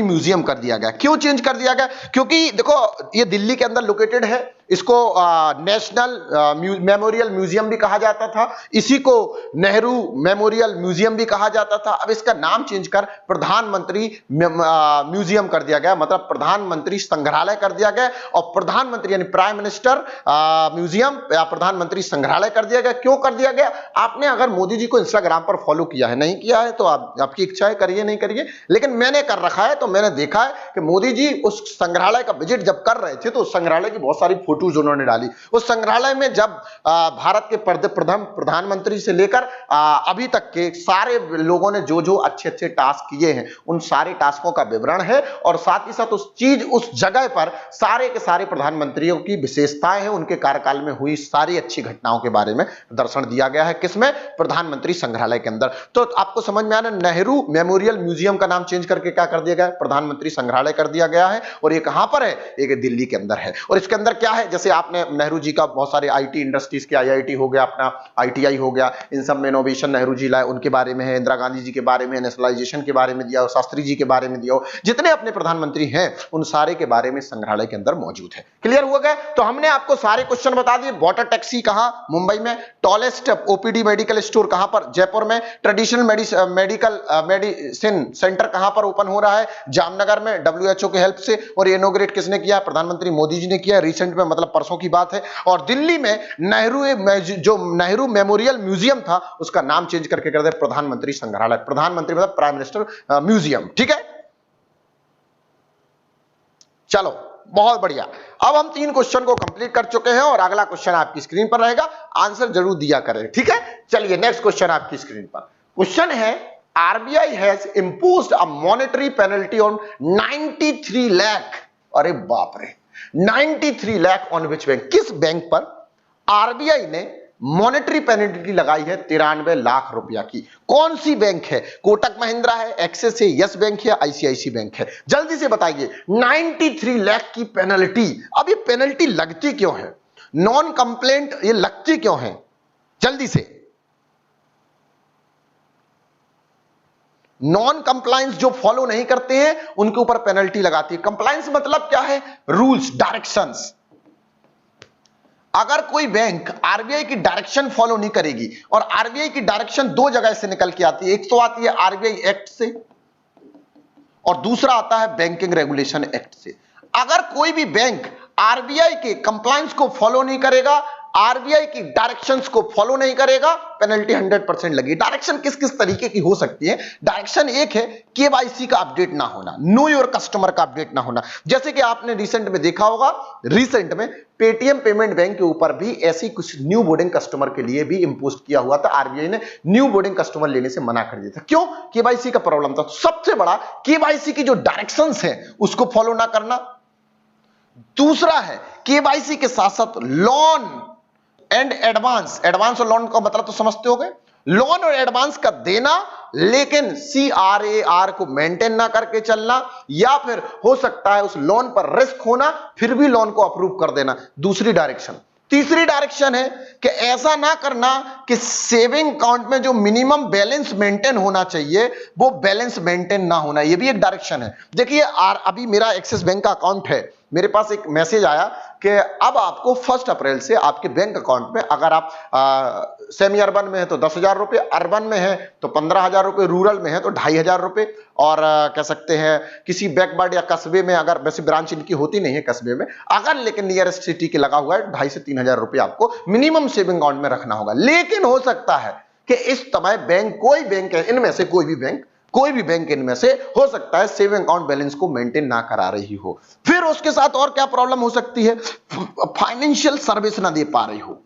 म्यूजियम कर दिया गया। क्यों चेंज कर दिया गया? क्योंकि देखो ये दिल्ली के अंदर लोकेटेड है, इसको नेशनल मेमोरियल म्यूजियम भी कहा जाता था, इसी को नेहरू मेमोरियल म्यूजियम भी कहा जाता था। अब इसका नाम चेंज कर प्रधानमंत्री म्यूजियम कर दिया गया, मतलब प्रधानमंत्री संग्रहालय कर दिया गया। और प्रधानमंत्री यानी प्राइम मिनिस्टर म्यूजियम या प्रधानमंत्री संग्रहालय कर दिया गया। क्यों कर दिया गया? आपने अगर मोदी जी जी को इंस्टाग्राम पर फॉलो किया है, नहीं किया है तो आपकी इच्छा है, करिए नहीं करिए, लेकिन मैंने कर रखा है। तो मैंने देखा है कि मोदी जी उस संग्रहालय का विजिट जब कर रहे थे तो उस संग्रहालय की बहुत सारी फोटोज उन्होंने डाली। उस संग्रहालय में जब भारत के प्रधानमंत्री से लेकर अभी तक के सारे लोगों ने जो जो अच्छे अच्छे टास्क किए हैं उन सारे टास्कों का विवरण है, और साथ ही साथ उस जगह पर सारे के सारे प्रधानमंत्रियों की विशेषताएं हैं, उनके कार्यकाल में हुई सारी अच्छी घटनाओं के बारे में दर्शन दिया गया है। किसमें? प्रधानमंत्री संग्रहालय के अंदर। तो आपको समझ में आ रहा है, नेहरू मेमोरियल म्यूजियम का नाम चेंज करके क्या कर दिया गया है? प्रधानमंत्री संग्रहालय कर दिया गया है। और ये कहां पर है? ये दिल्ली के अंदर है। और इसके अंदर क्या है, जैसे आपने नेहरू जी का बहुत सारे आईटी इंडस्ट्रीज के, आईआईटी हो गया, अपना आईटीआई हो गया, इन सब में इनोवेशन नेहरू जी लाए, उनके बारे में है। इंदिरा गांधी जी के बारे में, नेशनलाइजेशन के बारे में दिया हो, शास्त्री जी के बारे में दिया हो, जितने अपने प्रधानमंत्री हैं उन सारे के बारे में संग्रहालय के अंदर मौजूद है। क्लियर हुआ गया? तो हमने आपको सारे क्वेश्चन बता दिए। वाटर टैक्सी कहां? मुंबई में। टॉलेस्ट ओपीडी मेडिकल स्टोर कहां पर? जयपुर में। ट्रेडिशनल मेडिसिन सेंटर कहां पर ओपन हो रहा है? जामनगर में, डब्ल्यूएचओ के हेल्प से। और ये इनॉग्रेट किसने किया? प्रधानमंत्री मोदी जी ने किया, रिसेंट में, मतलब परसों की बात है। और दिल्ली में नेहरू मेमोरियल म्यूजियम था, उसका नाम चेंज करके कर दिया प्रधानमंत्री संग्रहालय। प्रधानमंत्री मतलब प्राइम मिनिस्टर म्यूजियम। ठीक है, चलो बहुत बढ़िया। अब हम 3 क्वेश्चन को कंप्लीट कर चुके हैं और अगला क्वेश्चन आपकी स्क्रीन पर रहेगा, आंसर जरूर दिया करें। ठीक है, चलिए नेक्स्ट क्वेश्चन आपकी स्क्रीन पर। क्वेश्चन है, RBI has imposed a monetary penalty on 93 lakh, अरे बाप रे, 93 लाख ऑन विच बैंक? किस बैंक पर आरबीआई ने मॉनेटरी पेनल्टी लगाई है 93 लाख रुपया की? कौन सी बैंक है? कोटक महिंद्रा है, एक्सिस है, यस बैंक है, आईसीआईसी बैंक है? जल्दी से बताइए। 93 लाख की पेनल्टी। अब ये पेनल्टी लगती क्यों है? नॉन कंप्लेंट ये लगती क्यों है? जल्दी से। नॉन कंप्लायंस जो फॉलो नहीं करते हैं उनके ऊपर पेनल्टी लगाती है। कंप्लायंस मतलब क्या है? Rules, directions. अगर कोई बैंक आरबीआई की डायरेक्शन फॉलो नहीं करेगी, और आरबीआई की डायरेक्शन 2 जगह से निकल के आती है, एक तो आती है आरबीआई एक्ट से और दूसरा आता है बैंकिंग रेगुलेशन एक्ट से। अगर कोई भी बैंक आरबीआई के कंप्लायंस को फॉलो नहीं करेगा, आरबीआई की डायरेक्शंस को फॉलो नहीं करेगा, पेनल्टी 100% लगी। डायरेक्शन किस किस तरीके की हो सकती है? डायरेक्शन एक है केवाईसी का अपडेट ना होना, नो योर कस्टमर का अपडेट ना होना। जैसे कि आपने रिसेंट में देखा होगा, रिसेंट में पेटीएम पेमेंट बैंक के ऊपर भी ऐसी कुछ न्यू बोर्डिंग कस्टमर के लिए भी इंपोज किया हुआ था। आरबीआई ने न्यू बोर्डिंग कस्टमर लेने से मना कर दिया था। क्यों? केवाईसी का प्रॉब्लम था। सबसे बड़ा केवाईसी की जो डायरेक्शंस है उसको फॉलो ना करना। दूसरा है केवाईसी के साथ साथ लोन एंड एडवांस। एडवांस और लोन का मतलब तो समझते होंगे। लोन और एडवांस का देना, लेकिन सीआरएआर को मेंटेन ना करके चलना, या फिर हो सकता है उस लोन पर रिस्क होना फिर भी लोन को अप्रूव कर देना। दूसरी डायरेक्शन। तीसरी डायरेक्शन है कि ऐसा ना करना कि सेविंग अकाउंट में जो मिनिमम बैलेंस मेंटेन होना चाहिए वो बैलेंस मेंटेन ना होना, ये भी एक डायरेक्शन है। देखिए अभी मेरा एक्सिस बैंक का अकाउंट है, मेरे पास एक मैसेज आया कि अब आपको 1 अप्रैल से आपके बैंक अकाउंट में, अगर आप सेमी अर्बन में है तो 10,000 रुपए, अर्बन में है तो 15,000 रुपए, रूरल में है तो 2,500 रुपए, और कह सकते हैं किसी बैकवर्ड या कस्बे में, अगर वैसे ब्रांच इनकी होती नहीं है कस्बे में, अगर लेकिन नियरेस्ट सिटी के लगा हुआ है, 2,500 से 3,000 रुपए आपको मिनिमम सेविंग अकाउंट में रखना होगा। लेकिन हो सकता है कि इस समय बैंक, कोई बैंक है इनमें से, कोई भी बैंक इनमें से हो सकता है सेविंग अकाउंट बैलेंस को मेंटेन ना करा रही हो। फिर उसके साथ और क्या प्रॉब्लम हो सकती है? फाइनेंशियल सर्विस ना दे पा रही हो।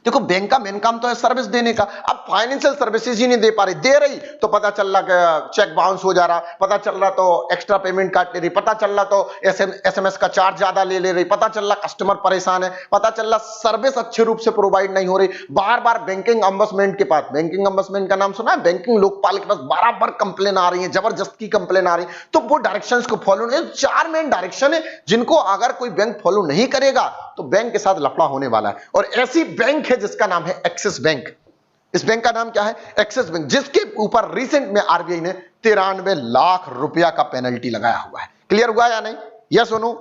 देखो बैंक का मेन काम तो है सर्विस देने का। अब फाइनेंशियल सर्विसेज ही नहीं दे पा रही, दे रही तो पता चल रहा कि चेक बाउंस हो जा रहा, पता चल रहा तो एक्स्ट्रा पेमेंट काट ले रही, पता चल रहा तो एसएमएस का चार्ज ज्यादा ले रही, पता चल रहा कस्टमर परेशान है, पता चल रहा सर्विस अच्छे रूप से प्रोवाइड नहीं हो रही। बार बार बैंकिंग अम्बसमेंट के पास, बैंकिंग अम्बसमेंट का नाम सुना है, बैंकिंग लोकपाल के पास बार कंप्लेन आ रही है, जबरदस्त की कंप्लेन आ रही है। तो वो डायरेक्शंस को फॉलो नहीं, 4 मेन डायरेक्शन है जिनको अगर कोई बैंक फॉलो नहीं करेगा तो बैंक के साथ लफड़ा होने वाला है। और ऐसी बैंक है जिसका नाम है एक्सिस बैंक। इस बैंक का नाम क्या है? एक्सिस बैंक, जिसके ऊपर रिसेंट में आरबीआई ने 93 लाख रुपया का पेनल्टी लगाया हुआ है। क्लियर हुआ या नहीं? यस और नो?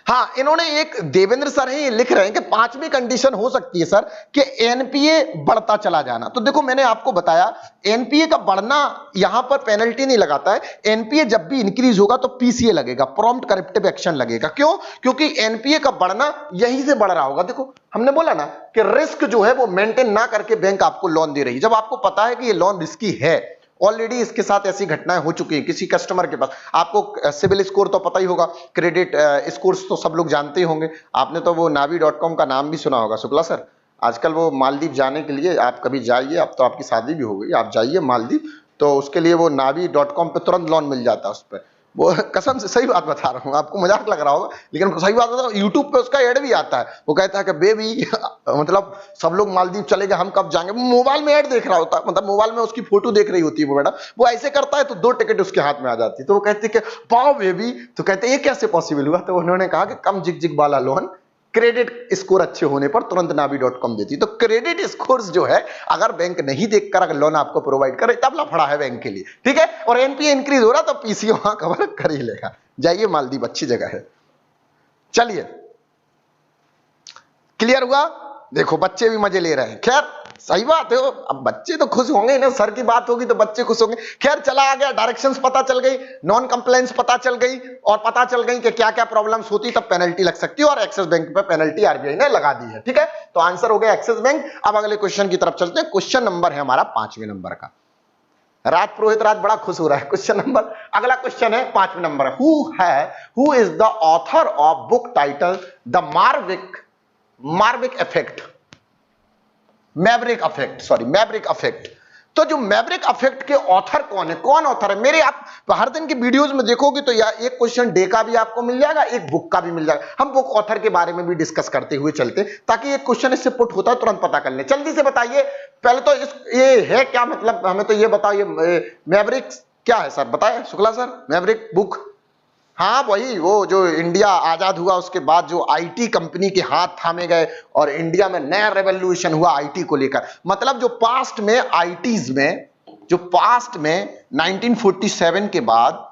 हाँ, इन्होंने एक देवेंद्र सर है, ये लिख रहे हैं कि पांचवी कंडीशन हो सकती है सर कि एनपीए बढ़ता चला जाना। तो देखो मैंने आपको बताया एनपीए का बढ़ना यहां पर पेनल्टी नहीं लगाता है। एनपीए जब भी इंक्रीज होगा तो पीसीए लगेगा, प्रॉम्प्ट करेक्टिव एक्शन लगेगा। क्यों? क्योंकि एनपीए का बढ़ना यहीं से बढ़ रहा होगा। देखो हमने बोला ना कि रिस्क जो है वो मेंटेन ना करके बैंक आपको लोन दे रही है। जब आपको पता है कि ये लोन रिस्की है, ऑलरेडी इसके साथ ऐसी घटनाएं हो चुकी हैं किसी कस्टमर के पास, आपको सिविल स्कोर तो पता ही होगा, क्रेडिट स्कोर्स तो सब लोग जानते ही होंगे। आपने तो वो navi.com का नाम भी सुना होगा शुक्ला सर। आजकल वो मालदीव जाने के लिए आप कभी जाइए, अब तो आपकी शादी भी हो गई, आप जाइए मालदीव, तो उसके लिए वो navi.com पे तुरंत लोन मिल जाता है उस पर। वो कसम से सही बात बता रहा हूँ, आपको मजाक लग रहा होगा लेकिन सही बात बता रहा हूँ। यूट्यूब पे उसका ऐड भी आता है, वो कहता है कि बेबी मतलब सब लोग मालदीव चले गए, हम कब जाएंगे। मोबाइल में ऐड देख रहा होता है, मतलब मोबाइल में उसकी फोटो देख रही होती है वो मैडम, वो ऐसे करता है तो 2 टिकट उसके हाथ में आ जाती है। तो वो कहती है कि पाओ बेबी, तो कहते ये कैसे पॉसिबल हुआ? तो उन्होंने कहा कि कम जिग वाला लोन क्रेडिट स्कोर अच्छे होने पर तुरंत navi.com देती। तो क्रेडिट स्कोर्स जो है अगर बैंक नहीं देखकर अगर लोन आपको प्रोवाइड करे तब लफड़ा है बैंक के लिए, ठीक है। और एनपीए इंक्रीज हो रहा तो पीसीए वहां कवर कर ही लेगा। जाइए मालदीव, अच्छी जगह है। चलिए, क्लियर हुआ? देखो बच्चे भी मजे ले रहे हैं। खैर सही बात है, अब बच्चे तो खुश होंगे ना, सर की बात होगी तो बच्चे खुश होंगे। खैर चला आ गया, डायरेक्शंस पता चल गई, नॉन कंप्लायंस पता चल गई, और पता चल गई कि क्या क्या प्रॉब्लम्स होती तब पेनल्टी लग सकती है, और एक्सिस बैंक पे पेनल्टी आरबीआई ने लगा दी है, ठीक है। तो आंसर हो गया एक्सिस बैंक। अब अगले क्वेश्चन की तरफ चलते हैं। क्वेश्चन नंबर है हमारा 5वें नंबर का। राज पुरोहित राज बड़ा खुश हो रहा है। क्वेश्चन नंबर, अगला क्वेश्चन है 5वें नंबर। Who is the author of book title the maverick effect? Maverick effect. तो जो मैवरिक इफेक्ट के ऑथर कौन है? कौन ऑथर है? मेरे आप हर दिन की वीडियोस में देखोगे तो या एक क्वेश्चन डे का भी आपको मिल जाएगा, एक बुक का भी मिल जाएगा। हम बुक ऑथर के बारे में भी डिस्कस करते हुए चलते, ताकि एक क्वेश्चन इससे पुट होता है तुरंत पता कर ले। जल्दी से बताइए पहले तो ये है क्या, मतलब हमें तो ये बताइए मैवरिक क्या है सर, बताए शुक्ला सर। मैवरिक बुक, हाँ वही, वो जो इंडिया आजाद हुआ उसके बाद जो आईटी कंपनी के हाथ थामे गए और इंडिया में नया रेवोल्यूशन हुआ आईटी को लेकर। मतलब जो पास्ट में आईटीज में, जो पास्ट में 1947 के बाद,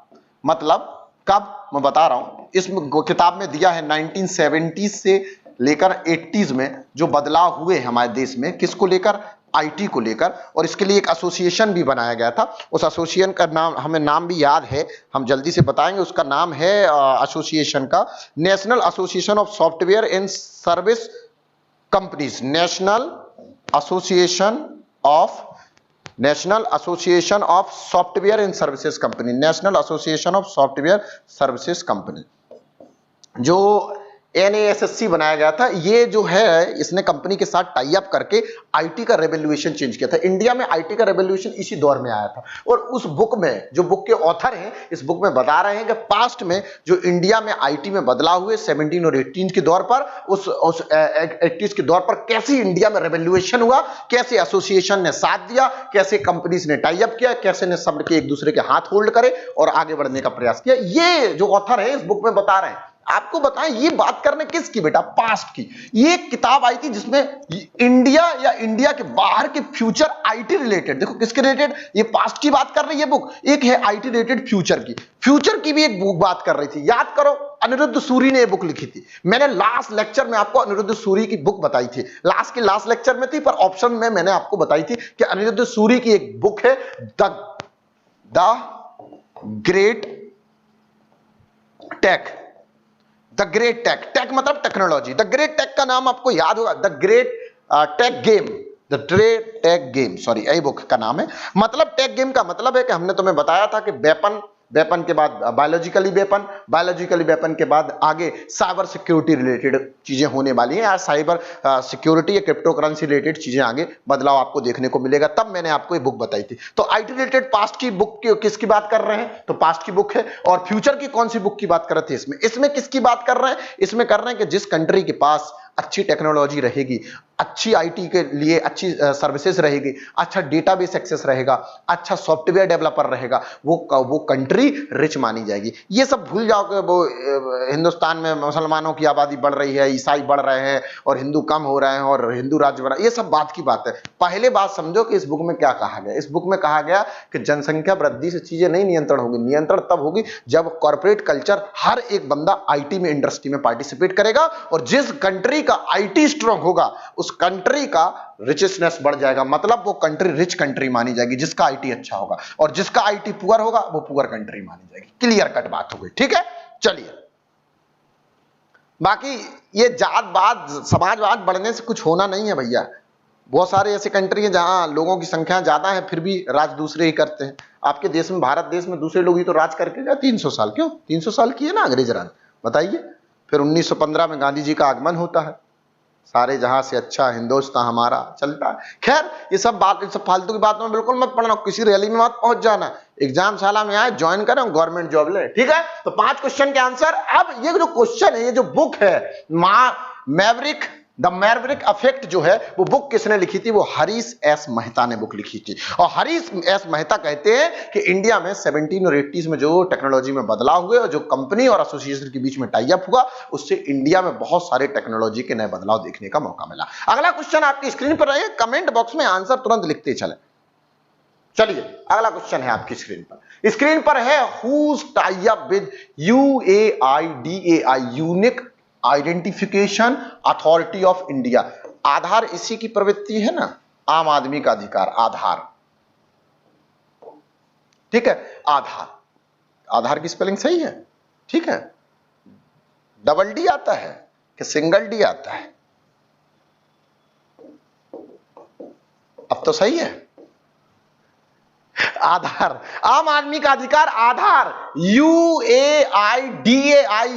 मतलब कब मैं बता रहा हूं, इस किताब में दिया है 1970 से लेकर 80s में जो बदलाव हुए हमारे देश में, किसको लेकर? आईटी को लेकर। और इसके लिए एक एसोसिएशन भी बनाया गया था। उस एसोसिएशन का नाम हमें नाम भी याद है, हम जल्दी से बताएंगे। उसका नाम है एसोसिएशन का national association of software and service companies. National association of software and services company. National association of software services company जो NASSC बनाया गया था। ये जो है इसने कंपनी के साथ टाई अप करके आईटी का रेवोल्यूशन चेंज किया था। इंडिया में आईटी का रेवोल्यूशन इसी दौर में आया था। और उस बुक में, जो बुक के ऑथर हैं, इस बुक में बता रहे हैं कि पास्ट में जो इंडिया में आईटी में बदलाव हुए 17 और 18 के दौर पर, उस 80s के दौर पर कैसे इंडिया में रेवोल्यूशन हुआ, कैसे एसोसिएशन ने साथ दिया, कैसे कंपनीज ने टाई अप किया, कैसे ने सब के एक दूसरे के हाथ होल्ड करे और आगे बढ़ने का प्रयास किया। ये जो ऑथर है इस बुक में बता रहे हैं। आपको बताएं ये बात करने किसकी बेटा? पास्ट की। ये किताब आई थी जिसमें इंडिया या इंडिया के बाहर के फ्यूचर आईटी रिलेटेड, देखो किसके रिलेटेड, ये पास्ट की बात कर रही है बुक, एक है आईटी रिलेटेड फ्यूचर की भी एक बुक बात कर रही थी। याद करो अनिरुद्ध सूरी ने ये बुक लिखी थी। मैंने लास्ट लेक्चर में आपको अनिरुद्ध सूरी की बुक बताई थी, लास्ट लेक्चर में थी, पर ऑप्शन में मैंने आपको बताई थी कि अनिरुद्ध सूरी की एक बुक है the great tech. The great tech मतलब टेक्नोलॉजी। द ग्रेट टेक का नाम आपको याद होगा, the great tech game, the great tech game, sorry यही बुक का नाम है। मतलब टेक गेम का मतलब है कि हमने तुम्हें बताया था कि वेपन के बाद बायोलॉजिकली वेपन के बाद आगे साइबर सिक्योरिटी रिलेटेड चीजें होने वाली हैं। आज साइबर सिक्योरिटी या क्रिप्टो करेंसी रिलेटेड चीजें आगे बदलाव आपको देखने को मिलेगा। तब मैंने आपको ये बुक बताई थी। तो आईटी रिलेटेड पास्ट की बुक किसकी बात कर रहे हैं? तो पास्ट की बुक है। और फ्यूचर की कौन सी बुक की बात कर रहे थे? इसमें किसकी बात कर रहे हैं? इसमें कर रहे हैं कि जिस कंट्री के पास अच्छी टेक्नोलॉजी रहेगी, अच्छी आईटी के लिए अच्छी सर्विसेज रहेगी, अच्छा डेटाबेस एक्सेस रहेगा, अच्छा सॉफ्टवेयर डेवलपर रहेगा, वो कंट्री रिच मानी जाएगी। ये सब भूल जाओ कि वो हिंदुस्तान में मुसलमानों की आबादी बढ़ रही है, ईसाई बढ़ रहे हैं और हिंदू कम हो रहे हैं और हिंदू राज्य बना, ये सब बात की बात है। पहले बात समझो कि इस बुक में क्या कहा गया। इस बुक में कहा गया कि जनसंख्या वृद्धि से चीजें नहीं नियंत्रण होगी, नियंत्रण तब होगी जब कॉर्पोरेट कल्चर, हर एक बंदा आईटी में, इंडस्ट्री में पार्टिसिपेट करेगा, और जिस कंट्री का आईटी स्ट्रांग होगा उस कंट्री का रिचनेस बढ़ जाएगा। मतलब वो कंट्री रिच कंट्री मानी जाएगी जिसका आईटी अच्छा होगा, और जिसका आईटी पुअर होगा वो पुअर कंट्री मानी जाएगी। क्लियर कट बात हो गई, ठीक है। चलिए, बाकी ये जातवाद समाजवाद बढ़ने से कुछ होना नहीं है भैया। बहुत सारे ऐसे कंट्री हैं जहां लोगों की संख्या ज्यादा है फिर भी राज दूसरे ही करते हैं। आपके देश में, भारत देश में दूसरे लोग ही तो राज करके गए 300 साल। क्यों 300 साल किए ना अंग्रेज राज, बताइए। फिर 1915 में गांधी जी का आगमन होता है, सारे जहां से अच्छा हिंदुस्तान हमारा चलता है। खैर ये सब बात, ये सब फालतू की बातों में बिल्कुल मत पढ़ना, किसी रैली में मत पहुंच जाना, एग्जाम शाला में आए ज्वाइन करें, गवर्नमेंट जॉब ले, ठीक है। तो 5 क्वेश्चन के आंसर। अब ये जो क्वेश्चन है, ये जो बुक है मैवरिक, द मैवरिक इफेक्ट जो है, वो बुक किसने लिखी थी? वो हरीश एस मेहता ने बुक लिखी थी। और हरीश एस मेहता कहते हैं कि इंडिया में 17 और 80s में जो टेक्नोलॉजी में बदलाव हुए और जो कंपनी और एसोसिएशन के बीच में टाई अप हुआ, उससे इंडिया में बहुत सारे टेक्नोलॉजी के नए बदलाव देखने का मौका मिला। अगला क्वेश्चन आपकी स्क्रीन पर है, कमेंट बॉक्स में आंसर तुरंत लिखते चले। चलिए अगला क्वेश्चन है आपकी स्क्रीन पर। स्क्रीन पर है whose tie up with UAIDAI, unique identification authority of India. Aadhaar इसी की प्रवृत्ति है ना, आम आदमी का अधिकार, आधार, ठीक है। आधार, आधार की स्पेलिंग सही है, ठीक है। डबल डी आता है कि सिंगल डी आता है? अब तो सही है। आधार, आम आदमी का अधिकार, आधार, UAIDAI,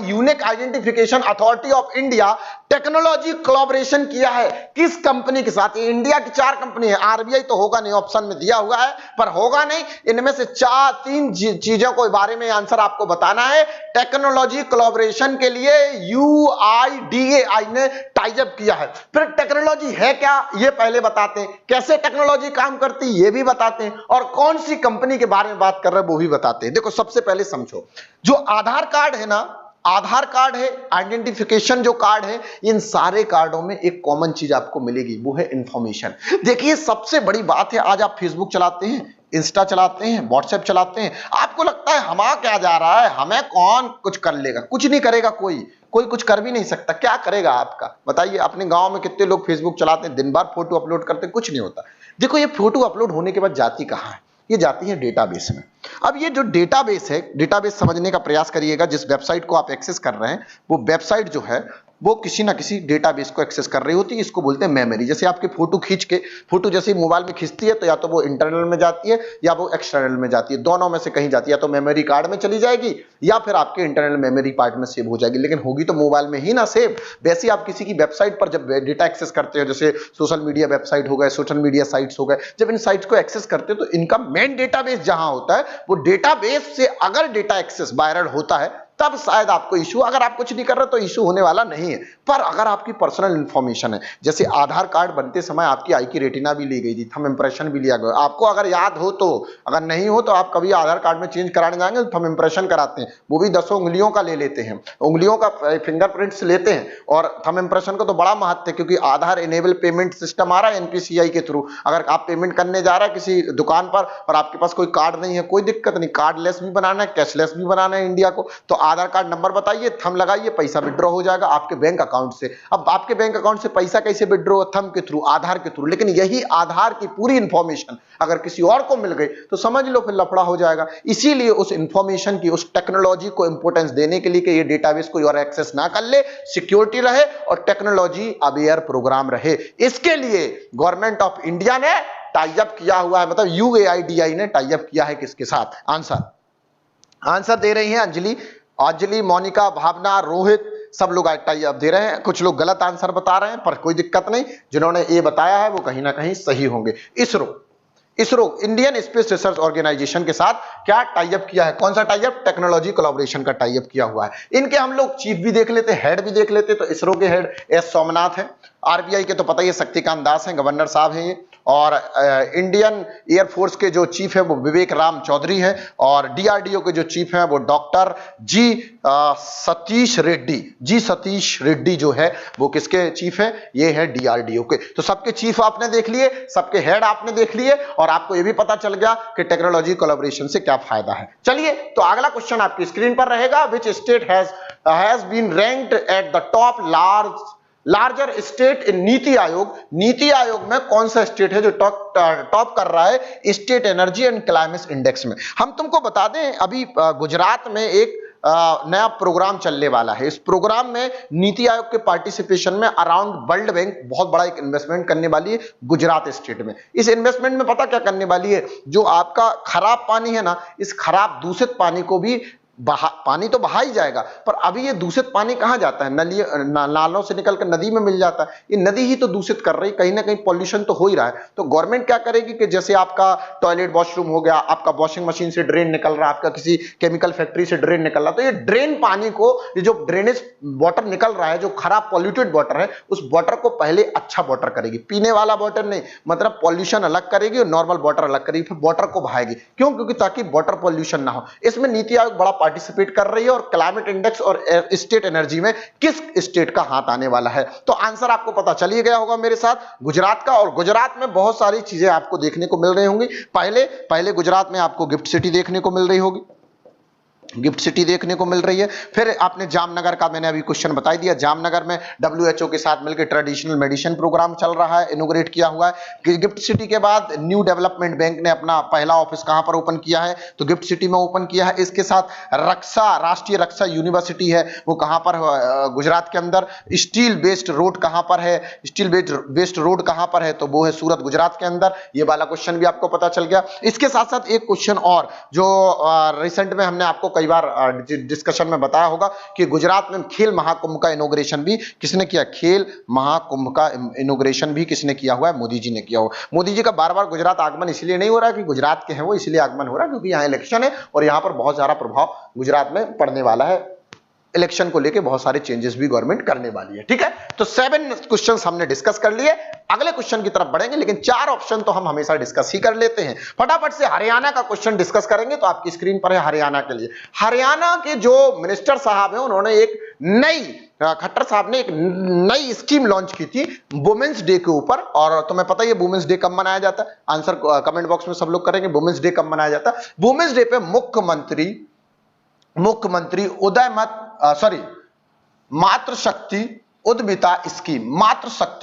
unique identification authority of India, technology collaboration किया है किस कंपनी के साथ? इंडिया की 4 कंपनी है, आरबीआई तो होगा नहीं, ऑप्शन में दिया हुआ है पर होगा नहीं। इनमें से 3 चीजों के बारे में आंसर आपको बताना है। टेक्नोलॉजी कोलैबोरेशन के लिए UAIDAI ने टाई अप किया है। फिर टेक्नोलॉजी है क्या ये पहले बताते हैं, कैसे टेक्नोलॉजी काम करती है ये भी बताते हैं, और कौन सी कंपनी के बारे में बात कर रहे हैं वो भी बताते हैं। देखो सबसे पहले समझो, जो आधार कार्ड है ना, आधार कार्ड है, आइडेंटिफिकेशन जो कार्ड है, इन सारे कार्डों में एक कॉमन चीज आपको मिलेगी, वो है इंफॉर्मेशन। देखिए सबसे बड़ी बात है, आज आप फेसबुक चलाते हैं, इंस्टा चलाते हैं, व्हाट्सएप चलाते हैं, आपको लगता है हमारा क्या जा रहा है, हमें कौन कुछ कर लेगा? कुछ नहीं करेगा, कोई कुछ कर भी नहीं सकता। क्या करेगा आपका? बताइए। अपने गांव में कितने लोग फेसबुक चलाते हैं, दिन भर फोटो अपलोड करते हैं, कुछ नहीं होता। देखो ये फोटो अपलोड होने के बाद जाती कहां है? ये जाती है डेटाबेस में। अब ये जो डेटाबेस है, डेटाबेस समझने का प्रयास करिएगा। जिस वेबसाइट को आप एक्सेस कर रहे हैं वो वेबसाइट जो है वो किसी ना किसी डेटाबेस को एक्सेस कर रही होती है, इसको बोलते हैं मेमोरी। जैसे आपकी फोटो खींच के, फोटो जैसे मोबाइल में खींचती है तो या तो वो इंटरनल में जाती है या वो एक्सटर्नल में जाती है, दोनों में से कहीं जाती है। या तो मेमोरी कार्ड में चली जाएगी या फिर आपके इंटरनल मेमोरी पार्ट में सेव हो जाएगी, लेकिन होगी तो मोबाइल में ही ना सेव। वैसे आप किसी की वेबसाइट पर जब डेटा एक्सेस करते हो, जैसे सोशल मीडिया वेबसाइट हो गए, सोशल मीडिया साइट्स हो गए, जब इन साइट्स को एक्सेस करते हो तो इनका मेन डेटाबेस जहां होता है, वो डेटाबेस से अगर डेटा एक्सेस वायरल होता है तब शायद आपको इशू, अगर आप कुछ नहीं कर रहे तो इशू होने वाला नहीं है। पर अगर आपकी पर्सनल इंफॉर्मेशन है, जैसे आधार कार्ड बनते समय आपकी आई की रेटिना भी ली गई थी, थंब इंप्रेशन भी लिया गया, आपको अगर याद हो तो, अगर नहीं हो तो आप कभी आधार कार्ड में चेंज कराने जाएंगे तो थंब इंप्रेशन कराते हैं, वो भी 10 उंगलियों का ले लेते हैं, उंगलियों का फिंगरप्रिंट्स लेते हैं। और थंब इंप्रेशन को तो बड़ा महत्व है क्योंकि आधार इनेबल पेमेंट सिस्टम आ रहा है NPCI के थ्रू। अगर आप पेमेंट करने जा रहे हैं किसी दुकान पर और आपके पास कोई कार्ड नहीं है, कोई दिक्कत नहीं, कार्डलेस भी बनाना है, कैशलेस भी बनाना है इंडिया को, तो आधार कार्ड नंबर बताइए, थंब लगाइए, पैसा विड्रॉ हो जाएगा आपके बैंक अकाउंट से। अब आपके बैंक अकाउंट से पैसा कैसे विड्रॉ? थंब के थ्रू, आधार के थ्रू। लेकिन यही आधार की पूरी इंफॉर्मेशन अगर किसी और को मिल गई तो समझ लो फिर लफड़ा हो जाएगा। इसीलिए उस इंफॉर्मेशन की, उस टेक्नोलॉजी को इंपॉर्टेंस देने के लिए कि ये डेटाबेस कोई और एक्सेस ना कर ले, सिक्योरिटी रहे और टेक्नोलॉजी अवेयर प्रोग्राम रहे, इसके लिए गवर्नमेंट ऑफ इंडिया ने टाई अप किया हुआ है। मतलब UAIDAI ने टाई अप किया है किसके साथ? आंसर दे रही हैं अंजलि, मोनिका, भावना, रोहित, सब लोग टाई अप दे रहे हैं। कुछ लोग गलत आंसर बता रहे हैं पर कोई दिक्कत नहीं, जिन्होंने ये बताया है वो कहीं ना कहीं सही होंगे। ISRO Indian space research organisation के साथ क्या टाई अप किया है? कौन सा टाई अप? टेक्नोलॉजी कोलैबोरेशन का टाई अप किया हुआ है। इनके हम लोग चीफ भी देख लेते, हेड भी देख लेते। तो इसरो के हेड एस सोमनाथ है, आरबीआई के तो पता ही है शक्तिकांत दास हैं, गवर्नर साहब हैं ये, और इंडियन एयरफोर्स के जो चीफ है वो विवेक राम चौधरी है, और डीआरडीओ के जो चीफ है वो डॉक्टर सतीश रेड्डी जो है वो किसके चीफ है? ये है डीआरडीओ के। तो सबके चीफ आपने देख लिए, सबके हेड आपने देख लिए, और आपको ये भी पता चल गया कि टेक्नोलॉजी कोलैबोरेशन से क्या फायदा है। चलिए, तो अगला क्वेश्चन आपकी स्क्रीन पर रहेगा। Which state has been ranked at the top larger state in NITI Aayog? NITI Aayog में कौन सा स्टेट है जो टॉप कर रहा है state energy and climate index में? हम तुमको बता दें, अभी गुजरात में एक नया प्रोग्राम चलने वाला है। इस प्रोग्राम में नीति आयोग के पार्टिसिपेशन में अराउंड वर्ल्ड बैंक बहुत बड़ा एक इन्वेस्टमेंट करने वाली है गुजरात स्टेट में। इस इन्वेस्टमेंट में पता क्या करने वाली है? जो आपका खराब पानी है ना, इस खराब दूषित पानी को भी पानी तो बहा ही जाएगा, पर अभी ये दूषित पानी कहां जाता है? नालों से निकलकर नदी में मिल जाता है। ये नदी ही तो दूषित कर रही, कहीं ना कहीं पॉल्यूशन तो हो ही रहा है। तो गवर्नमेंट क्या करेगी कि जैसे आपका टॉयलेट वॉशरूम हो गया, आपका वॉशिंग मशीन से ड्रेन निकल रहा है, आपका किसी केमिकल फैक्ट्री से ड्रेन निकल रहा, तो ये ड्रेन पानी को, ये जो ड्रेनेज वाटर निकल रहा है, जो खराब पॉल्यूटेड वाटर है, उस वाटर को पहले अच्छा वाटर करेगी, पीने वाला वाटर नहीं, मतलब पॉल्यूशन अलग करेगी और नॉर्मल वाटर अलग करेगी, फिर वाटर को बहाएगी। क्यों? क्योंकि ताकि वाटर पॉल्यूशन ना हो। इसमें नीति आयोग बड़ा पार्टिसिपेट कर रही है, और क्लाइमेट इंडेक्स और स्टेट एनर्जी में किस स्टेट का हाथ आने वाला है? तो आंसर आपको पता चल ही गया होगा मेरे साथ, गुजरात का। और गुजरात में बहुत सारी चीजें आपको देखने को मिल रही होंगी। पहले गुजरात में आपको गिफ्ट सिटी देखने को मिल रही होगी, गिफ्ट सिटी देखने को मिल रही है। फिर आपने जामनगर का, मैंने अभी क्वेश्चन बता दिया, जामनगर में WHO के साथ मिलकर ट्रेडिशनल मेडिसिन प्रोग्राम चल रहा है, इनोग्रेट किया हुआ है। गिफ्ट सिटी के बाद न्यू डेवलपमेंट बैंक ने अपना पहला ऑफिस कहां पर ओपन किया है? तो गिफ्ट सिटी में ओपन किया है। इसके साथ राष्ट्रीय रक्षा यूनिवर्सिटी है, वो कहां पर? गुजरात के अंदर। स्टील बेस्ड रोड कहां पर है? स्टील बेस्ड रोड कहां पर है? तो वो है सूरत, गुजरात के अंदर। ये वाला क्वेश्चन भी आपको पता चल गया। इसके साथ साथ एक क्वेश्चन और जो रिसेंट में हमने आपको कई बार डिस्कशन में बताया होगा कि गुजरात में खेल महाकुंभ का इनॉग्रेशन भी किसने किया? खेल महाकुंभ का इनॉग्रेशन भी किसने किया हुआ है? मोदी जी ने किया हुआ। मोदी जी का बार बार गुजरात आगमन इसलिए नहीं हो रहा कि गुजरात के हैं वो, इसलिए आगमन हो रहा है क्योंकि यहाँ इलेक्शन है और यहाँ पर बहुत सारा प्रभाव गुजरात में पड़ने वाला है। इलेक्शन को लेके बहुत सारे चेंजेस भी गवर्नमेंट करने वाली है। ठीक है, तो 7 क्वेश्चंस हमने डिस्कस कर लिए। अगले क्वेश्चन की तरफ बढ़ेंगे, लेकिन 4 ऑप्शन तो हम हमेशा डिस्कस ही कर लेते हैं। फटाफट से हरियाणा का क्वेश्चन डिस्कस करेंगे। तो आपकी स्क्रीन पर है हरियाणा के लिए। हरियाणा के जो मिनिस्टर साहब हैं, उन्होंने एक नई, खट्टर साहब ने एक नई स्कीम लॉन्च की थी वुमेन्स डे के ऊपर। और तुम्हें पता ही है वुमेन्स डे कब मनाया जाता है? आंसर कमेंट बॉक्स में सब लोग करेंगे, वुमेन्स डे कब मनाया जाता है? वुमेन्स डे पे मुख्यमंत्री मातृशक्ति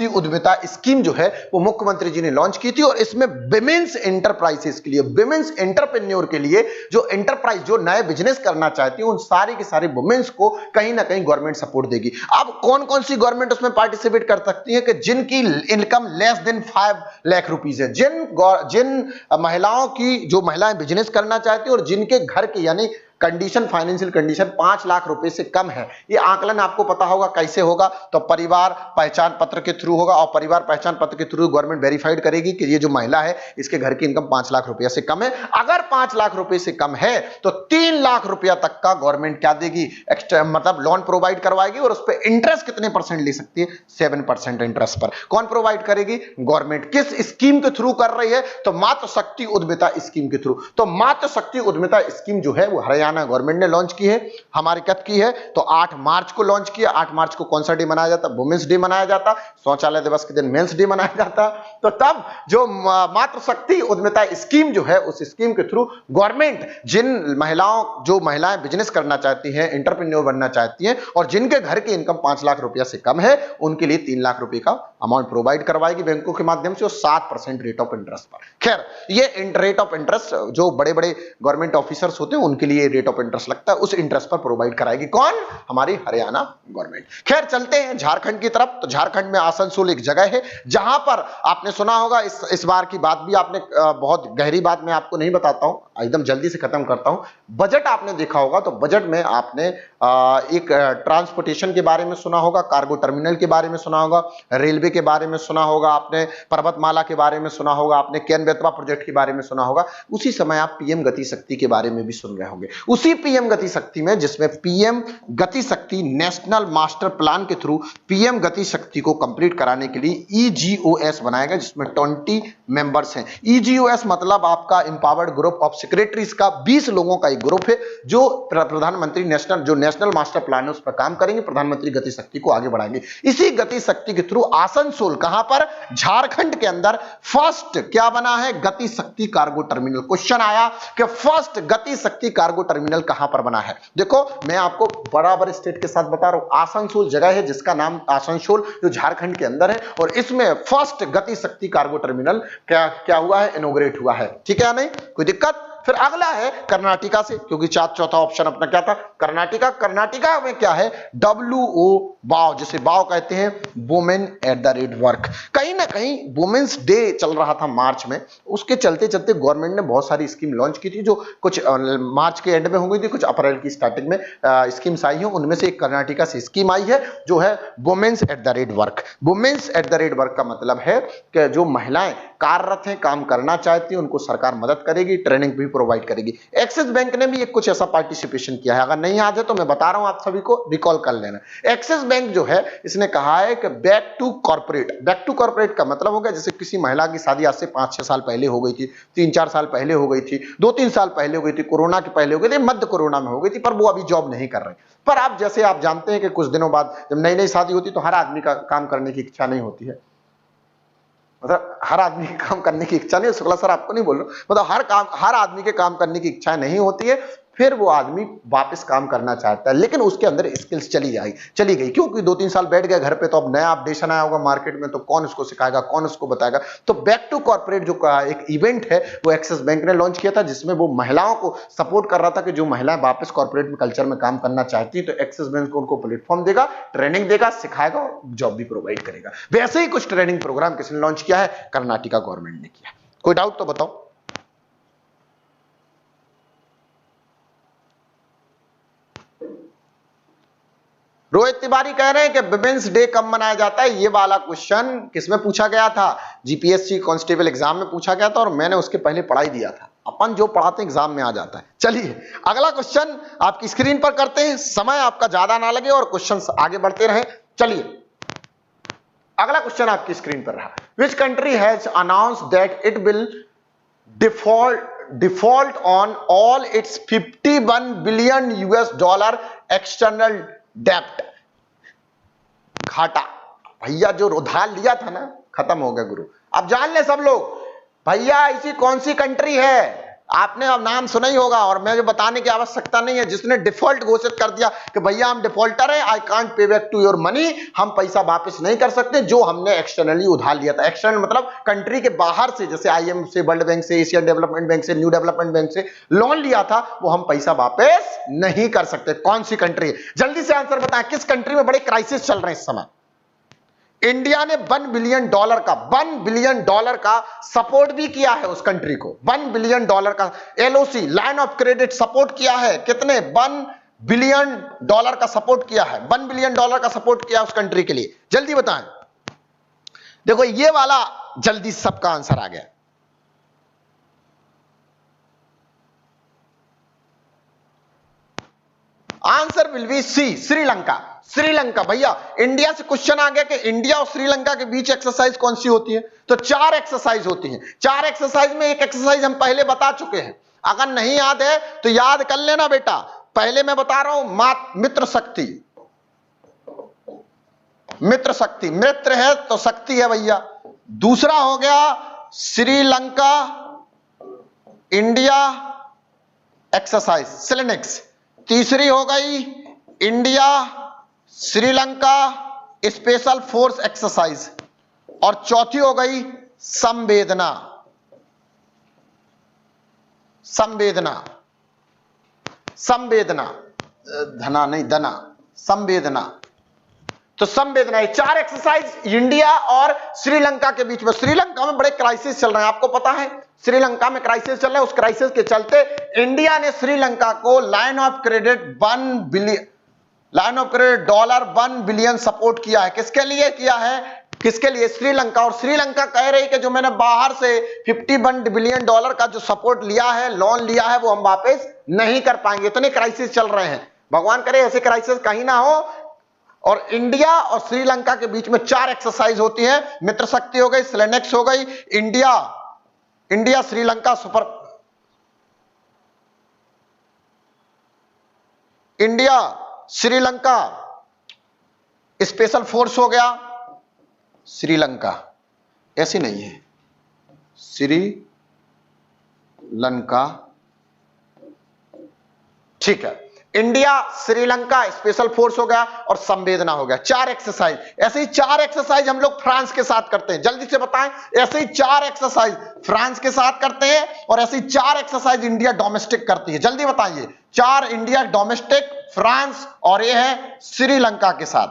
उद्यमिता स्कीम जो है वो मुख्यमंत्री जी ने लॉन्च की थी। और इसमें विमेंस एंटरप्राइजेस के लिए, विमेंस एंटरप्रेन्योर के लिए, जो एंटरप्राइज, जो नए बिजनेस करना चाहती है, उन सारी की सारी वुमेन्स को कहीं ना कहीं गवर्नमेंट सपोर्ट देगी। अब कौन कौन सी गवर्नमेंट उसमें पार्टिसिपेट कर सकती है? कि जिनकी income less than 5 lakh rupees है, जिन महिलाओं की, जो महिलाएं बिजनेस करना चाहती है और जिनके घर के, यानी फाइनेंशियल कंडीशन 5 लाख रुपए से कम है। ये आकलन आपको पता होगा कैसे होगा? तो परिवार पहचान पत्र के थ्रू होगा, और परिवार पहचान पत्र के थ्रू गवर्नमेंट वेरीफाइड करेगी कि ये जो महिला है इसके घर की इनकम 5 लाख रुपया से कम है। अगर 5 लाख रुपए से कम है तो 3 लाख रुपया तक का गवर्नमेंट क्या देगी? एक्स्ट्रा, मतलब लोन प्रोवाइड करवाएगी। और उस पर इंटरेस्ट कितने % ले सकती है? 7% इंटरेस्ट पर। कौन प्रोवाइड करेगी? गवर्नमेंट। किस स्कीम के थ्रू कर रही है? तो मातृशक्ति उद्यमिता स्कीम के थ्रू। तो मातृशक्ति उद्यमिता स्कीम जो है वो हरियाणा गवर्नमेंट ने लॉन्च की है। हमारी कब की है? तो 8 मार्च को लॉन्च किया। 8 मार्च को कौन सा डे मनाया जाता? वुमेन्स डे मनाया जाता। शौचालय दिवस के दिन मेंस डे मनाया जाता। तो तब जो मातृशक्ति उद्यमिता स्कीम जो है, उस स्कीम के थ्रू गवर्नमेंट जिन महिलाएं बिजनेस करना चाहती हैं, एंटरप्रेन्योर बनना चाहती हैं, और जिनके घर की इनकम 5 लाख रुपया से कम है, उनके लिए 3 लाख रुपए का अमाउंट प्रोवाइड करवाएगी बैंकों के माध्यम से, और 7% रेट ऑफ इंटरेस्ट पर। खैर, ये रेट ऑफ इंटरेस्ट जो बड़े बड़े गवर्नमेंट ऑफिसर्स होते हैं उनके लिए रेट ऑफ इंटरेस्ट लगता है उस इंटरेस्ट पर प्रोवाइड कराएगी कौन? हमारी हरियाणा गवर्नमेंट। खैर चलते हैं झारखंड की तरफ। तो झारखंड में आसनसोल एक जगह है जहां पर आपने सुना होगा, इस बार की बात भी आपने बहुत गहरी बात मैं आपको नहीं बताता हूं, एकदम जल्दी से खत्म करता हूं। बजट आपने देखा होगा, तो बजट में आपने एक ट्रांसपोर्टेशन के बारे में सुना होगा, कार्गो टर्मिनल के बारे में सुना होगा, रेलवे के बारे में सुना होगा, आपने पर्वतमाला के बारे में सुना होगा, आपने केन बेतवा प्रोजेक्ट के बारे में सुना होगा। उसी समय आप पीएम गति शक्ति के बारे में भी सुन रहे होंगे। उसी पीएम गति शक्ति में, जिसमें पीएम गति शक्ति नेशनल मास्टर प्लान के थ्रू पीएम गति शक्ति को कंप्लीट कराने के लिए ईजीओएस बनाया गया, जिसमें 20 मेंबर्स हैं। ईजीओएस मतलब आपका एम्पावर्ड ग्रुप ऑफ सेक्रेटरीज का 20 लोगों का एक ग्रुप है जो प्रधानमंत्री नेशनल मास्टर प्लान है उस पर काम करेंगे, प्रधानमंत्री गति शक्ति को आगे बढ़ाएंगे। इसी गति शक्ति के थ्रू आसनसोल, कहां पर? झारखंड के अंदर फर्स्ट क्या बना है? गति शक्ति कार्गो टर्मिनल। क्वेश्चन आया कि फर्स्ट गति शक्ति कार्गो टर्मिनल कहां पर बना है। देखो मैं आपको बराबर स्टेट के साथ बता रहा हूं, आसनसोल जगह है जिसका नाम आसनसोल जो झारखंड के अंदर है, और इसमें फर्स्ट गति शक्ति कार्गो टर्मिनल क्या हुआ है? इनॉग्रेट हुआ है। ठीक है या नहीं? कोई दिक्कत? फिर अगला है कर्नाटका से, क्योंकि चौथा ऑप्शन अपना क्या था? कर्नाटका। कर्नाटका में क्या है? WO वाव, जिसे वाव कहते हैं, women at the rate work. कहीं ना कहीं वुमेन्स डे चल रहा था मार्च में, उसके चलते चलते गवर्नमेंट ने बहुत सारी स्कीम लॉन्च की थी, जो कुछ मार्च के एंड में हो गई थी, कुछ अप्रैल की स्टार्टिंग में स्कीम्स आई हैं। उनमें से एक कर्नाटका से स्कीम आई है जो है women's at the rate work. Women's at the rate work का मतलब है कि जो महिलाएं कार्यरत हैं, काम करना चाहती हैं, उनको सरकार मदद करेगी, ट्रेनिंग भी प्रोवाइड करेगी। एक्सिस बैंक ने भी एक कुछ ऐसा पार्टिसिपेशन किया है, अगर नहीं याद है तो मैं बता रहा हूं, आप सभी को रिकॉल कर लेना। एक्सिस बैंक जो है इसने कहा है कि back to corporate. Back to corporate का मतलब हो गया जैसे किसी महिला की शादी आज से 5-6 साल पहले हो गई थी, 3-4 साल पहले हो गई थी, 2-3 साल पहले हो गई थी, कोरोना के पहले हो गई थी, मध्य कोरोना में हो गई थी, पर वो अभी जॉब नहीं कर रहे। पर आप जैसे आप जानते हैं कि कुछ दिनों बाद जब नई नई शादी होती तो हर आदमी का काम करने की इच्छा नहीं होती है, मतलब हर आदमी के काम करने की इच्छा नहीं, शुक्ला सर आपको नहीं बोल रहा, मतलब हर आदमी के काम करने की इच्छा नहीं होती है, फिर वो आदमी वापस काम करना चाहता है, लेकिन उसके अंदर स्किल्स चली गई, क्योंकि 2-3 साल बैठ गए घर पे, तो अब नया अपडेशन आया होगा मार्केट में, तो कौन उसको सिखाएगा, कौन उसको बताएगा। तो बैक टू कॉर्पोरेट जो एक इवेंट है वो एक्सिस बैंक ने लॉन्च किया था, जिसमें वो महिलाओं को सपोर्ट कर रहा था कि जो महिलाएं वापस कॉर्पोरेट में कल्चर में काम करना चाहती है, तो एक्सिस बैंक को उनको प्लेटफॉर्म देगा, ट्रेनिंग देगा, सिखाएगा और जॉब भी प्रोवाइड करेगा। वैसे ही कुछ ट्रेनिंग प्रोग्राम किसने लॉन्च किया है? कर्नाटका गवर्नमेंट ने किया। कोई डाउट तो बताओ। रोहित तिवारी कह रहे हैं कि विमेंस डे कब मनाया जाता है। ये वाला क्वेश्चन किसमें पूछा गया था? जीपीएससी कांस्टेबल एग्जाम में पूछा गया था, और मैंने उसके पहले पढ़ा ही दिया था। अपन जो पढ़ाते हैं एग्जाम में आ जाता है। चलिए अगला क्वेश्चन आपकी स्क्रीन पर करते हैं, समय आपका ज्यादा ना लगे और क्वेश्चन आगे बढ़ते रहें। चलिए अगला क्वेश्चन आपकी स्क्रीन पर रहा, which country has announced that it will default on all its $51 billion external डेप्ट। घाटा भैया, जो उधार लिया था ना, खत्म हो गया गुरु। अब जान ले सब लोग भैया ऐसी कौन सी कंट्री है, आपने अब नाम सुना ही होगा और मुझे बताने की आवश्यकता नहीं है, जिसने डिफॉल्ट घोषित कर दिया कि भैया हम डिफॉल्टर हैं, I can't pay back to your money, हम पैसा वापस नहीं कर सकते जो हमने एक्सटर्नली उधार लिया था। एक्सटर्नल मतलब कंट्री के बाहर से, जैसे आईएमएफ से, वर्ल्ड बैंक से, एशियन डेवलपमेंट बैंक से, न्यू डेवलपमेंट बैंक से लोन लिया था, वो हम पैसा वापस नहीं कर सकते। कौन सी कंट्री है? जल्दी से आंसर बताएं, किस कंट्री में बड़े क्राइसिस चल रहे हैं इस समय? इंडिया ने $1 बिलियन का सपोर्ट भी किया है उस कंट्री को। $1 बिलियन का LOC, line of credit support किया है। कितने? $1 बिलियन का सपोर्ट किया है। $1 बिलियन का सपोर्ट किया उस कंट्री के लिए। जल्दी बताएं। देखो ये वाला जल्दी सबका आंसर आ गया। Answer will be C, Sri Lanka. Sri Lanka भैया, इंडिया से क्वेश्चन आ गया कि इंडिया और श्रीलंका के बीच एक्सरसाइज कौन सी होती है, तो 4 एक्सरसाइज होती हैं। 4 एक्सरसाइज में एक एक्सरसाइज हम पहले बता चुके हैं, अगर नहीं याद है तो याद कर लेना बेटा। पहले मैं बता रहा हूं मित्र शक्ति, मित्र शक्ति, मित्र है तो शक्ति है भैया। दूसरा हो गया श्रीलंका इंडिया एक्सरसाइज, सिलेनिक्स। तीसरी हो गई India Sri Lanka special force exercise, और चौथी हो गई संवेदना। संवेदना संवेदना, धना नहीं दना, संवेदना। तो संवेदना, ये 4 एक्सरसाइज इंडिया और श्रीलंका के बीच में। श्रीलंका में बड़े क्राइसिस चल रहे हैं, आपको पता है श्रीलंका में क्राइसिस चल रहा है। उस क्राइसिस के चलते इंडिया ने श्रीलंका को line of credit $1 billion support किया है। किसके लिए किया है? किसके लिए? श्रीलंका। और श्रीलंका कह रही कि जो मैंने बाहर से $51 बिलियन का जो सपोर्ट लिया है, लोन लिया है, वो हम वापस नहीं कर पाएंगे। इतने क्राइसिस चल रहे हैं, भगवान करे ऐसे क्राइसिस कहीं ना हो। और इंडिया और श्रीलंका के बीच में 4 एक्सरसाइज होती है। मित्र शक्ति हो गई, स्लेनेक्स हो गई, India Sri Lanka super, India Sri Lanka special force हो गया। श्रीलंका ऐसी नहीं है, श्रीलंका, ठीक है। इंडिया श्रीलंका स्पेशल फोर्स हो गया और संवेदना हो गया। 4 एक्सरसाइज। ऐसे ही 4 एक्सरसाइज हम लोग फ्रांस के साथ करते हैं। जल्दी से बताएं, ऐसे ही 4 एक्सरसाइज फ्रांस के साथ करते हैं और ऐसे ही 4 एक्सरसाइज इंडिया डोमेस्टिक करती है। जल्दी बताइए, 4 इंडिया डोमेस्टिक, फ्रांस और ये है श्रीलंका के साथ।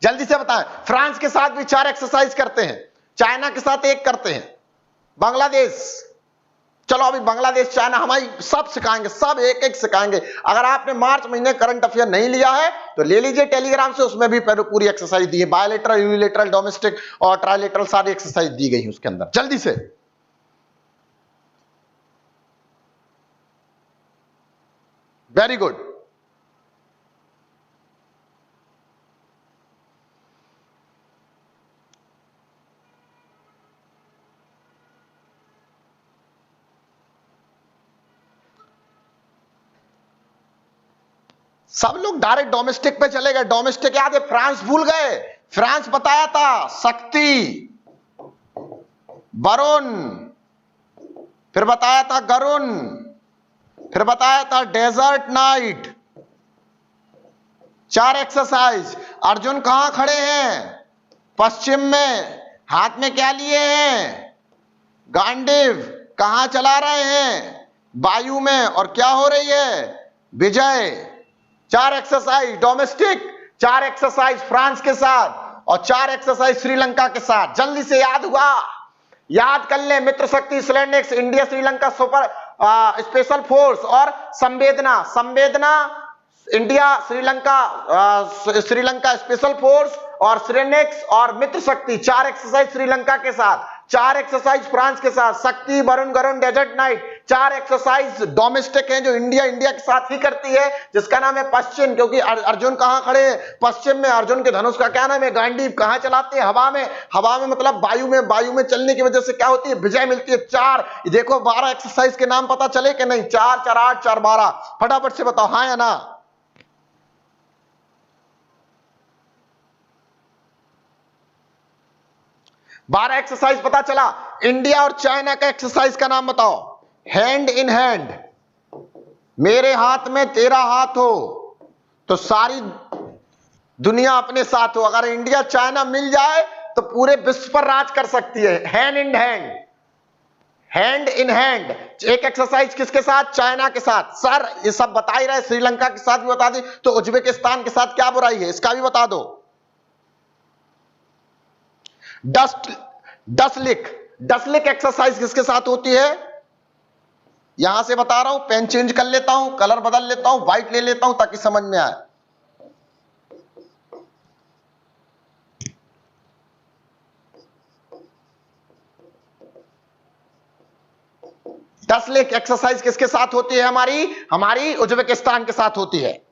जल्दी से बताएं, फ्रांस के साथ भी 4 एक्सरसाइज करते हैं, चाइना के साथ 1 करते हैं, बांग्लादेश, चलो अभी बांग्लादेश चाइना हमारी सब सिखाएंगे, सब एक सिखाएंगे। अगर आपने मार्च महीने करंट अफेयर नहीं लिया है तो ले लीजिए टेलीग्राम से, उसमें भी पूरी एक्सरसाइज दी है। बायोलेटरल, यूनिलेटरल, डोमेस्टिक और ट्राइलेटरल सारी एक्सरसाइज दी गई है उसके अंदर। जल्दी से, वेरी गुड। सब लोग डायरेक्ट डोमेस्टिक पे चले गए। डोमेस्टिक याद है, फ्रांस भूल गए। फ्रांस बताया था शक्ति, वरुण, फिर बताया था गरुण, फिर बताया था डेजर्ट नाइट। 4 एक्सरसाइज। अर्जुन कहां खड़े हैं? पश्चिम में। हाथ में क्या लिए हैं? गांडीव। कहां चला रहे हैं? वायु में। और क्या हो रही है? विजय। 4 एक्सरसाइज डोमेस्टिक, 4 एक्सरसाइज फ्रांस के साथ और 4 एक्सरसाइज श्रीलंका के साथ। जल्दी से याद हुआ? याद कर ले। Mitra Shakti, Slinex, India Sri Lanka super special force और Samvedna, India Sri Lanka special force और स्लेनेक्स और मित्र शक्ति। 4 एक्सरसाइज श्रीलंका के साथ, 4 एक्सरसाइज फ्रांस के साथ, Shakti, Varun, Garuda, desert knight. 4 exercise domestic हैं जो इंडिया के साथ ही करती है, जिसका नाम है पश्चिम। क्योंकि अर्जुन कहां खड़े हैं? पश्चिम में। अर्जुन के धनुष का क्या नाम है? गांडीव। कहां चलाते हैं? हवा में। हवा में मतलब वायु में। वायु में चलने की वजह से क्या होती है? विजय मिलती है। 4 देखो, 12 एक्सरसाइज के नाम पता चले कि नहीं? 4 4 8 4 12। फटाफट से बताओ, हाँ या ना? बारह एक्सरसाइज पता चला। इंडिया और चाइना का एक्सरसाइज का नाम बताओ। हैंड इन हैंड, मेरे हाथ में तेरा हाथ हो तो सारी दुनिया अपने साथ हो। अगर इंडिया चाइना मिल जाए तो पूरे विश्व पर राज कर सकती है। Hand in hand, hand in hand. एक एक्सरसाइज किसके साथ? चाइना के साथ। सर ये सब बता ही रहे, श्रीलंका के साथ भी बता दी, तो उज्बेकिस्तान के साथ क्या बुराई है? इसका भी बता दो। डसलिक एक्सरसाइज किसके साथ होती है? यहां से बता रहा हूं, पेन चेंज कर लेता हूं, कलर बदल लेता हूं, व्हाइट ले लेता हूं ताकि समझ में आए। डसलिक एक्सरसाइज किसके साथ होती है? हमारी उज्बेकिस्तान के साथ होती है।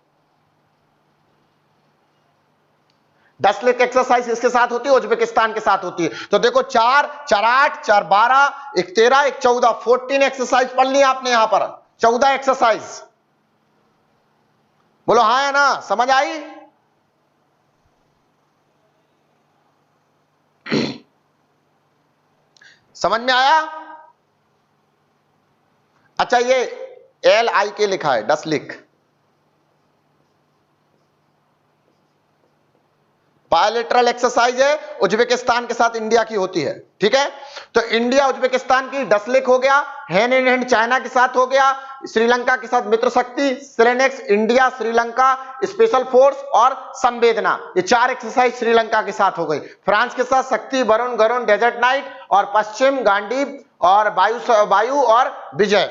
डसलिक एक्सरसाइज किसके साथ होती है? उज्बेकिस्तान के साथ होती है। तो देखो 4 4 8 4 12 1 13 1 14 14 एक्सरसाइज पढ़ ली आपने यहां पर। 14 एक्सरसाइज। बोलो हाँ या ना? समझ आई? समझ में आया? अच्छा, ये LIK लिखा है, डसलिक। बायोलेटरल एक्सरसाइज है, उज्बेकिस्तान के साथ इंडिया की होती है। ठीक है, तो इंडिया उज्बेकिस्तान की डसलिक हो गया। हैंड इन हैंड चाइना के साथ हो गया। श्रीलंका के साथ मित्र शक्ति, सेलेनेक्स, इंडिया, श्रीलंका, स्पेशल फोर्स और संवेदना, ये 4 एक्सरसाइज श्रीलंका के साथ हो गई। फ्रांस के साथ शक्ति, वरुण, गरुण, डेजर्ट नाइट और पश्चिम, गांडीव और वायु और विजय।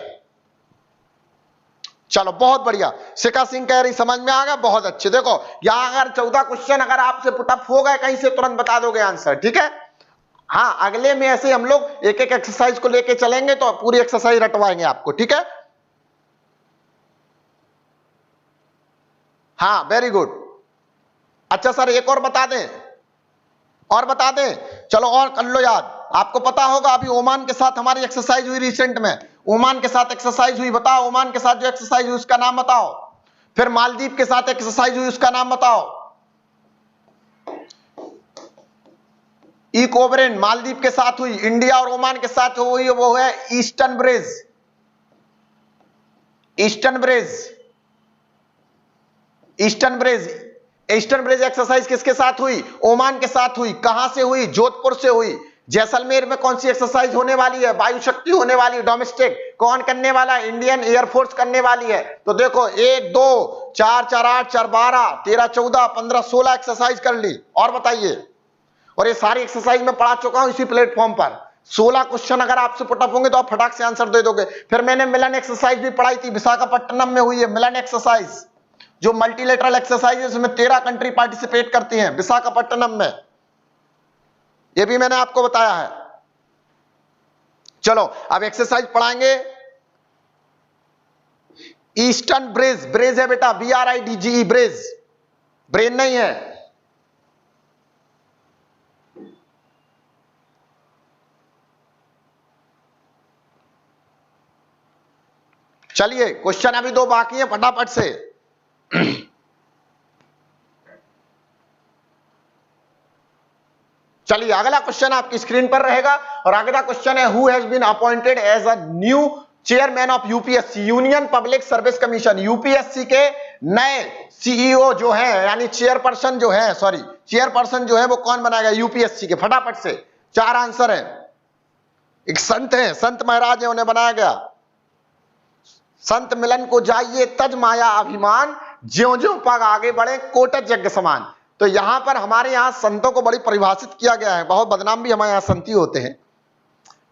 चलो बहुत बढ़िया, शिखा सिंह कह रही समझ में आ गया, बहुत अच्छे। देखो यहां अगर 14 क्वेश्चन अगर आपसे पुटअप हो गए कहीं से तुरंत बता दोगे आंसर, ठीक है। हाँ, अगले में ऐसे हम लोग एक एक एक्सरसाइज को लेके चलेंगे तो पूरी एक्सरसाइज रटवाएंगे आपको, ठीक है। हाँ वेरी गुड। अच्छा सर एक और बता दें, और बता दें, चलो और कर लो याद। आपको पता होगा अभी ओमान के साथ हमारी एक्सरसाइज हुई रिसेंट में, ओमान के साथ एक्सरसाइज हुई, बताओ ओमान के साथ जो एक्सरसाइज हुई उसका नाम बताओ। फिर मालदीव के साथ एक्सरसाइज हुई उसका नाम बताओ। इकोब्रेन मालदीव के साथ हुई, इंडिया और ओमान के साथ हुई वो है eastern bridge. Eastern bridge, eastern bridge, eastern bridge exercise किसके साथ हुई? ओमान के साथ हुई। कहां से हुई? जोधपुर से हुई। जैसलमेर में कौन सी एक्सरसाइज होने वाली है? वायु शक्ति होने वाली है, डोमेस्टिक। कौन करने वाला है? इंडियन एयरफोर्स करने वाली है। तो देखो 1 2 4 4 8 4 12 13 14 15 16 एक्सरसाइज कर ली। और बताइए, और ये सारी एक्सरसाइज मैं पढ़ा चुका हूं इसी प्लेटफॉर्म पर। 16 क्वेश्चन अगर आपसे पुटअप होंगे तो आप फटाक से आंसर दे दोगे। फिर मैंने मिलन एक्सरसाइज भी पढ़ाई थी, विशाखापट्टनम में हुई है मिलन एक्सरसाइज, जो मल्टीलेटरल एक्सरसाइज है, उसमें 13 कंट्री पार्टिसिपेट करती हैं विशाखापट्टनम में, यह भी मैंने आपको बताया है। चलो अब एक्सरसाइज पढ़ाएंगे। ईस्टर्न ब्रिज, ब्रिज है बेटा, BRIDGE ब्रिज, ब्रेन नहीं है। चलिए क्वेश्चन अभी 2 बाकी है, फटाफट से। चलिए अगला क्वेश्चन आपकी स्क्रीन पर रहेगा, और अगला क्वेश्चन है who has been appointed as a new chairman of UPSC, Union Public Service Commission. UPSC के नए सीईओ जो है, यानी चेयरपर्सन जो है, सॉरी चेयरपर्सन जो है वो कौन बनाएगा यूपीएससी के? फटाफट से 4 आंसर है। एक संत है, संत महाराज है, उन्हें बनाया गया। संत मिलन को जाइए तज माया अभिमान, ज्यों ज्यों पग आगे बढ़े कोटक यज्ञ समान। तो यहां पर हमारे यहां संतों को बड़ी परिभाषित किया गया है, बहुत बदनाम भी हमारे यहां संती होते हैं।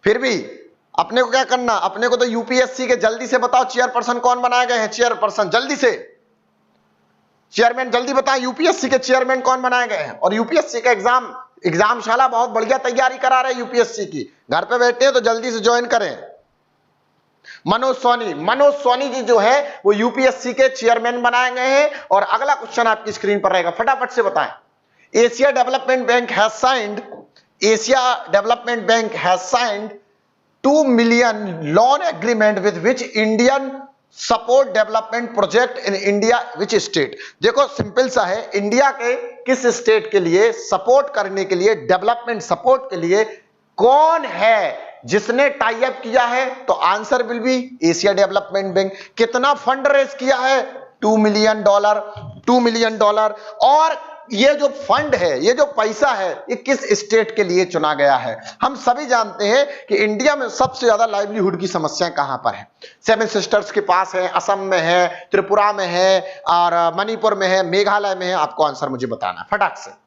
फिर भी अपने को क्या करना, अपने को तो यूपीएससी के जल्दी से बताओ चेयरपर्सन कौन बनाए गए हैं? चेयरपर्सन जल्दी से, चेयरमैन जल्दी बताएं, यूपीएससी के चेयरमैन कौन बनाए गए हैं? और यूपीएससी का एग्जामशाला बहुत बढ़िया तैयारी करा रहे हैं यूपीएससी की, घर पे बैठे हैं तो जल्दी से ज्वाइन करें। मनोज सोनी जी जो है वो यूपीएससी के चेयरमैन बनाए गए हैं। और अगला क्वेश्चन आपकी स्क्रीन पर रहेगा, फटाफट से बताएं। Asia development bank has signed, Asia development bank has signed 2 million loan agreement with which Indian support development project in India which state. देखो सिंपल सा है, इंडिया के किस स्टेट के लिए सपोर्ट करने के लिए, डेवलपमेंट सपोर्ट के लिए कौन है जिसने टाई अप किया है? तो answer will B Asia development bank. कितना फंड रेज किया है? $2 मिलियन, $2 मिलियन। और ये जो फंड है, ये जो पैसा है, ये किस स्टेट के लिए चुना गया है? हम सभी जानते हैं कि इंडिया में सबसे ज्यादा लाइवलीहुड की समस्या कहां पर है? 7 सिस्टर्स के पास है, असम में है, त्रिपुरा में है, और मणिपुर में है, मेघालय में है। आपको आंसर मुझे बताना फटाक से।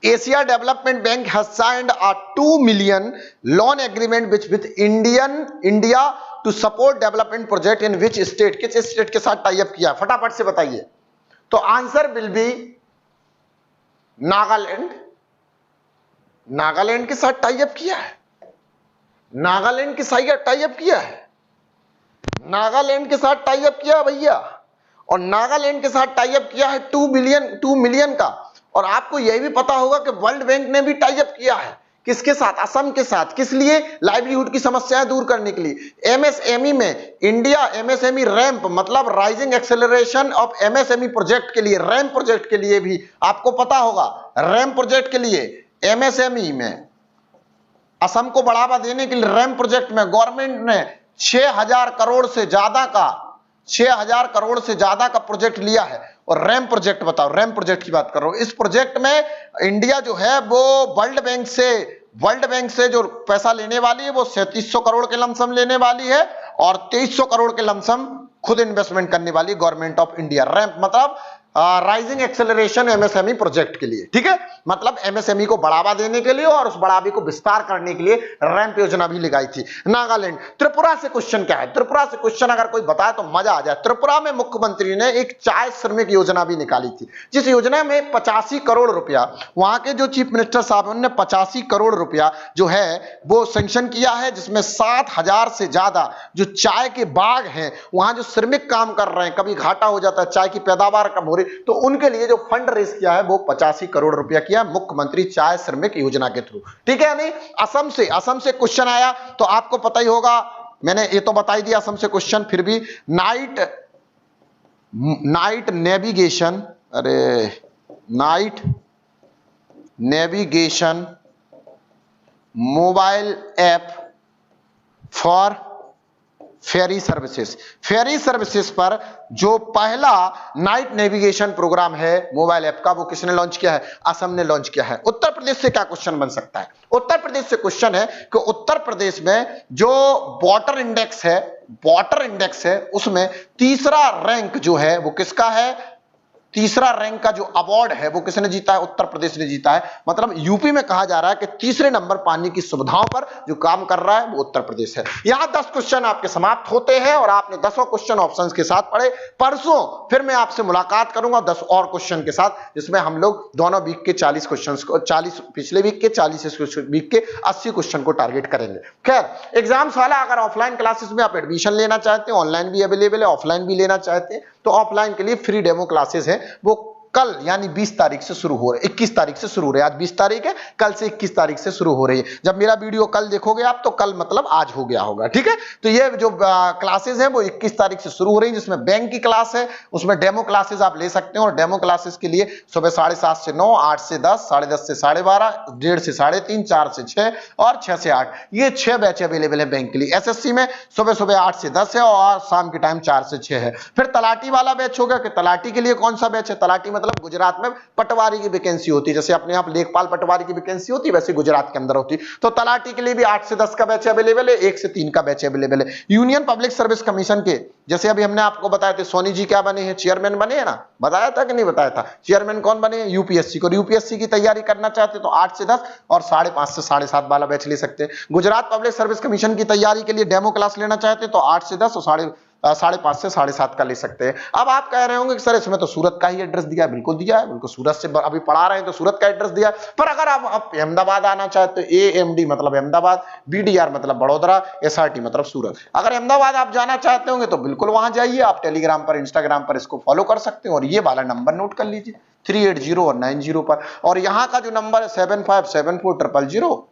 Asia Development Bank has signed a 2 million loan agreement with India to support development project in which state? किस स्टेट के साथ टाई अप किया? फटाफट से बताइए। तो answer will B Nagaland. Nagaland के साथ टाई अप किया है, नागालैंड के साथ टाई अप किया है, नागालैंड के साथ टाई अप किया भैया। और नागालैंड के साथ टाई अप किया है 2 मिलियन का। और आपको यह भी पता होगा कि वर्ल्ड बैंक ने भी टाई अप किया है, किसके साथ? असम के साथ। किस लिए? लाइवलीहुड की समस्याएं दूर करने के लिए। एमएसएमई में इंडिया एमएसएमई रैंप, मतलब rising acceleration of MSME project के लिए, रैंप प्रोजेक्ट के लिए भी आपको पता होगा, रैंप प्रोजेक्ट के लिए एमएसएमई में असम को बढ़ावा देने के लिए रैंप प्रोजेक्ट में गवर्नमेंट ने 6000 करोड़ से ज्यादा का 6000 करोड़ से ज्यादा का प्रोजेक्ट लिया है। और रैम प्रोजेक्ट बताओ, रैम प्रोजेक्ट की बात कर रहा हूं। इस प्रोजेक्ट में इंडिया जो है वो वर्ल्ड बैंक से जो पैसा लेने वाली है वो 3700 करोड़ के लमसम लेने वाली है और 2300 करोड़ के लमसम खुद इन्वेस्टमेंट करने वाली गवर्नमेंट ऑफ इंडिया। रैम्प मतलब राइजिंग एक्सेलरेशन एमएसएमई प्रोजेक्ट के लिए, ठीक है, मतलब एमएसएमई को बढ़ावा देने के लिए और उस बढ़ावे को विस्तार करने के लिए रैम्प योजना भी लगाई थी। नागालैंड, त्रिपुरा से क्वेश्चन क्या है, त्रिपुरा से क्वेश्चन अगर कोई बताए तो मजा आ जाए। त्रिपुरा में मुख्यमंत्री ने एक चाय श्रमिक योजना भी निकाली थी, जिस योजना में 85 करोड़ रुपया, वहां के जो चीफ मिनिस्टर साहब उन्होंने 85 करोड़ रुपया जो है वो सैंक्शन किया है, जिसमें 7000 से ज्यादा जो चाय के बाग हैं, वहां जो श्रमिक काम कर रहे हैं, कभी घाटा हो जाता है, चाय की पैदावार कम हो रही, तो उनके लिए जो फंड रेज किया है वो 85 करोड़ रुपया किया मुख्यमंत्री चाय श्रमिक योजना के थ्रू, ठीक है। नहीं, असम से क्वेश्चन आया तो आपको पता ही होगा, मैंने ये तो बता ही दिया असम से क्वेश्चन, फिर भी night navigation mobile app for ferry services पर जो पहला नाइट नेविगेशन प्रोग्राम है मोबाइल ऐप का, वो किसने लॉन्च किया है? असम ने लॉन्च किया है। उत्तर प्रदेश से क्या क्वेश्चन बन सकता है? उत्तर प्रदेश से क्वेश्चन है कि उत्तर प्रदेश में जो वाटर इंडेक्स है उसमें तीसरा रैंक जो है वो किसका है? तीसरा रैंक का जो अवार्ड है वो किसने जीता है? उत्तर प्रदेश ने जीता है। मतलब यूपी में कहा जा रहा है कि तीसरे नंबर पानी की सुविधाओं पर जो काम कर रहा है वो उत्तर प्रदेश है। यहां 10 क्वेश्चन आपके समाप्त होते हैं और आपने 10 क्वेश्चन ऑप्शंस के साथ पढ़े। परसों फिर मैं आपसे मुलाकात करूंगा 10 और क्वेश्चन के साथ, जिसमें हम लोग दोनों वीक के 40 क्वेश्चन को, 40 पिछले वीक के 40 इस वीक के 80 क्वेश्चन को टारगेट करेंगे। खैर, एग्जामशाला अगर ऑफलाइन क्लासेस में आप एडमिशन लेना चाहते हैं, ऑनलाइन भी अवेलेबल है, ऑफलाइन भी लेना चाहते हैं तो ऑफलाइन के लिए फ्री डेमो क्लासेस है, वो कल यानी 20 तारीख से शुरू हो रहे, 21 तारीख से शुरू हो रहे। आज 20 तारीख है, कल से 21 तारीख से शुरू हो रही है। जब मेरा वीडियो कल देखोगे आप तो कल मतलब आज हो गया होगा, ठीक है। तो ये जो क्लासेस हैं वो 21 तारीख से शुरू हो रही है, जिसमें बैंक की क्लास है, उसमें डेमो क्लासेस आप ले सकते हैं। और डेमो क्लासेस के लिए सुबह 7:30 से 9, 8 से 10, 10:30 से 12:30, 1:30 से 3:30, 4 से 6 और 6 से 8, ये 6 बैच अवेलेबल है बैंक के लिए। एसएससी में सुबह 8 से 10 है और शाम के टाइम 4 से 6 है। फिर तलाटी वाला बैच होगा कि तलाटी के लिए कौन सा बैच है? तलाटी मतलब गुजरात में पटवारी की वैकेंसी होती है, जैसे अपने आप लेखपाल पटवारी की वैकेंसी होती है वैसे गुजरात के अंदर होती है। तो तलाटी के लिए भी 8 से 10 का बैच अवेलेबल है, 1 से 3 का बैच अवेलेबल है। यूनियन पब्लिक सर्विस कमीशन के जैसे अभी हमने आपको बताया था, सोनी जी क्या बने हैं? चेयरमैन बने हैं ना, बताया था कि नहीं बताया था? चेयरमैन कौन बने हैं? यूपीएससी को। यूपीएससी की तैयारी करना चाहते तो 8 से 10 और 5:30 से 7:30 वाला बैच ले सकते हैं। गुजरात पब्लिक सर्विस कमीशन की तैयारी के लिए डेमो क्लास लेना चाहते तो 8 से 10 और 5:30 से 7:30 का ले सकते हैं। अब आप कह रहे होंगे कि सर इसमें तो सूरत का ही एड्रेस दिया है। बिल्कुल दिया है, बिल्कुल सूरत से अभी पढ़ा रहे हैं तो सूरत का एड्रेस दिया है। पर अगर आप अहमदाबाद आना चाहते तो AMD मतलब अहमदाबाद, BDR मतलब बड़ोदरा, SRT मतलब सूरत। अगर अहमदाबाद आप जाना चाहते होंगे तो बिल्कुल वहां जाइए। आप टेलीग्राम पर, इंस्टाग्राम पर इसको फॉलो कर सकते हैं और ये वाला नंबर नोट कर लीजिए 380 और 90 पर। और यहाँ का जो नंबर है 75740000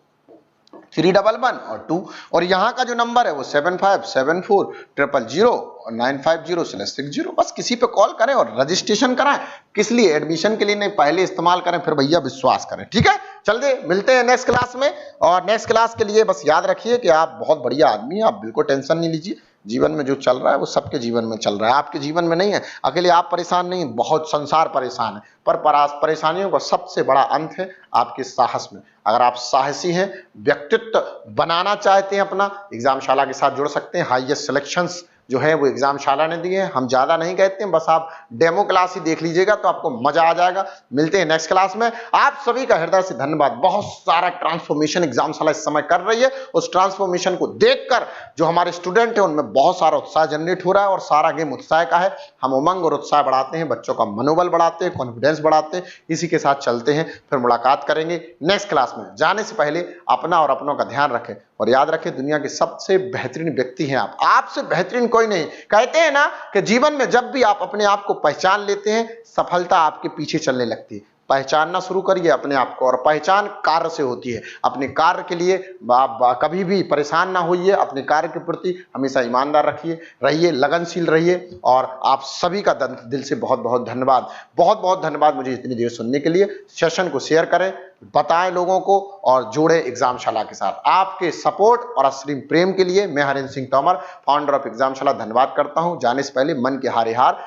311 और 2, और यहाँ का जो नंबर है वो 75740000 और 950/60। बस किसी पे कॉल करें और रजिस्ट्रेशन कराएं। किस लिए? एडमिशन के लिए नहीं, पहले इस्तेमाल करें फिर भैया विश्वास करें, ठीक है। चलिए मिलते हैं नेक्स्ट क्लास में। और नेक्स्ट क्लास के लिए बस याद रखिए कि आप बहुत बढ़िया आदमी हैं, आप बिल्कुल टेंशन नहीं लीजिए। जीवन में जो चल रहा है वो सबके जीवन में चल रहा है, आपके जीवन में नहीं है। अकेले आप परेशान नहीं, बहुत संसार परेशान है। पर परेशानियों का सबसे बड़ा अंत है आपके साहस में। अगर आप साहसी हैं, व्यक्तित्व बनाना चाहते हैं अपना, एग्जामशाला के साथ जुड़ सकते हैं। हाईएस्ट सिलेक्शंस जो है वो एग्जामशाला ने दिए हैं। हम ज्यादा नहीं कहते हैं, बस आप डेमो क्लास ही देख लीजिएगा तो आपको मजा आ जाएगा। मिलते हैं नेक्स्ट क्लास में। आप सभी का हृदय से धन्यवाद। बहुत सारा ट्रांसफॉर्मेशन एग्जामशाला इस समय कर रही है। उस ट्रांसफॉर्मेशन को देखकर जो हमारे स्टूडेंट है उनमें बहुत सारा उत्साह जनरेट हो रहा है और सारा गेम उत्साह का है। हम उमंग और उत्साह बढ़ाते हैं, बच्चों का मनोबल बढ़ाते हैं, कॉन्फिडेंस बढ़ाते हैं। इसी के साथ चलते हैं, फिर मुलाकात करेंगे नेक्स्ट क्लास में। जाने से पहले अपना और अपनों का ध्यान रखें और याद रखें दुनिया के सबसे बेहतरीन व्यक्ति हैं आप। आपसे बेहतरीन कोई नहीं। कहते हैं ना कि जीवन में जब भी आप अपने आप को पहचान लेते हैं, सफलता आपके पीछे चलने लगती है। पहचानना शुरू करिए अपने आप को, और पहचान कार्य से होती है। अपने कार्य के लिए आप कभी भी परेशान ना होइए, अपने कार्य के प्रति हमेशा ईमानदार रहिए, लगनशील रहिए। और आप सभी का दिल से बहुत बहुत धन्यवाद, बहुत बहुत धन्यवाद मुझे इतनी देर सुनने के लिए। सेशन को शेयर करें, बताएं लोगों को, और जोड़े एग्जामशाला के साथ। आपके सपोर्ट और असीम प्रेम के लिए मैं हरेंद्र सिंह तोमर, फाउंडर ऑफ एग्जामशाला, धन्यवाद करता हूं। जाने से पहले मन के हारे हार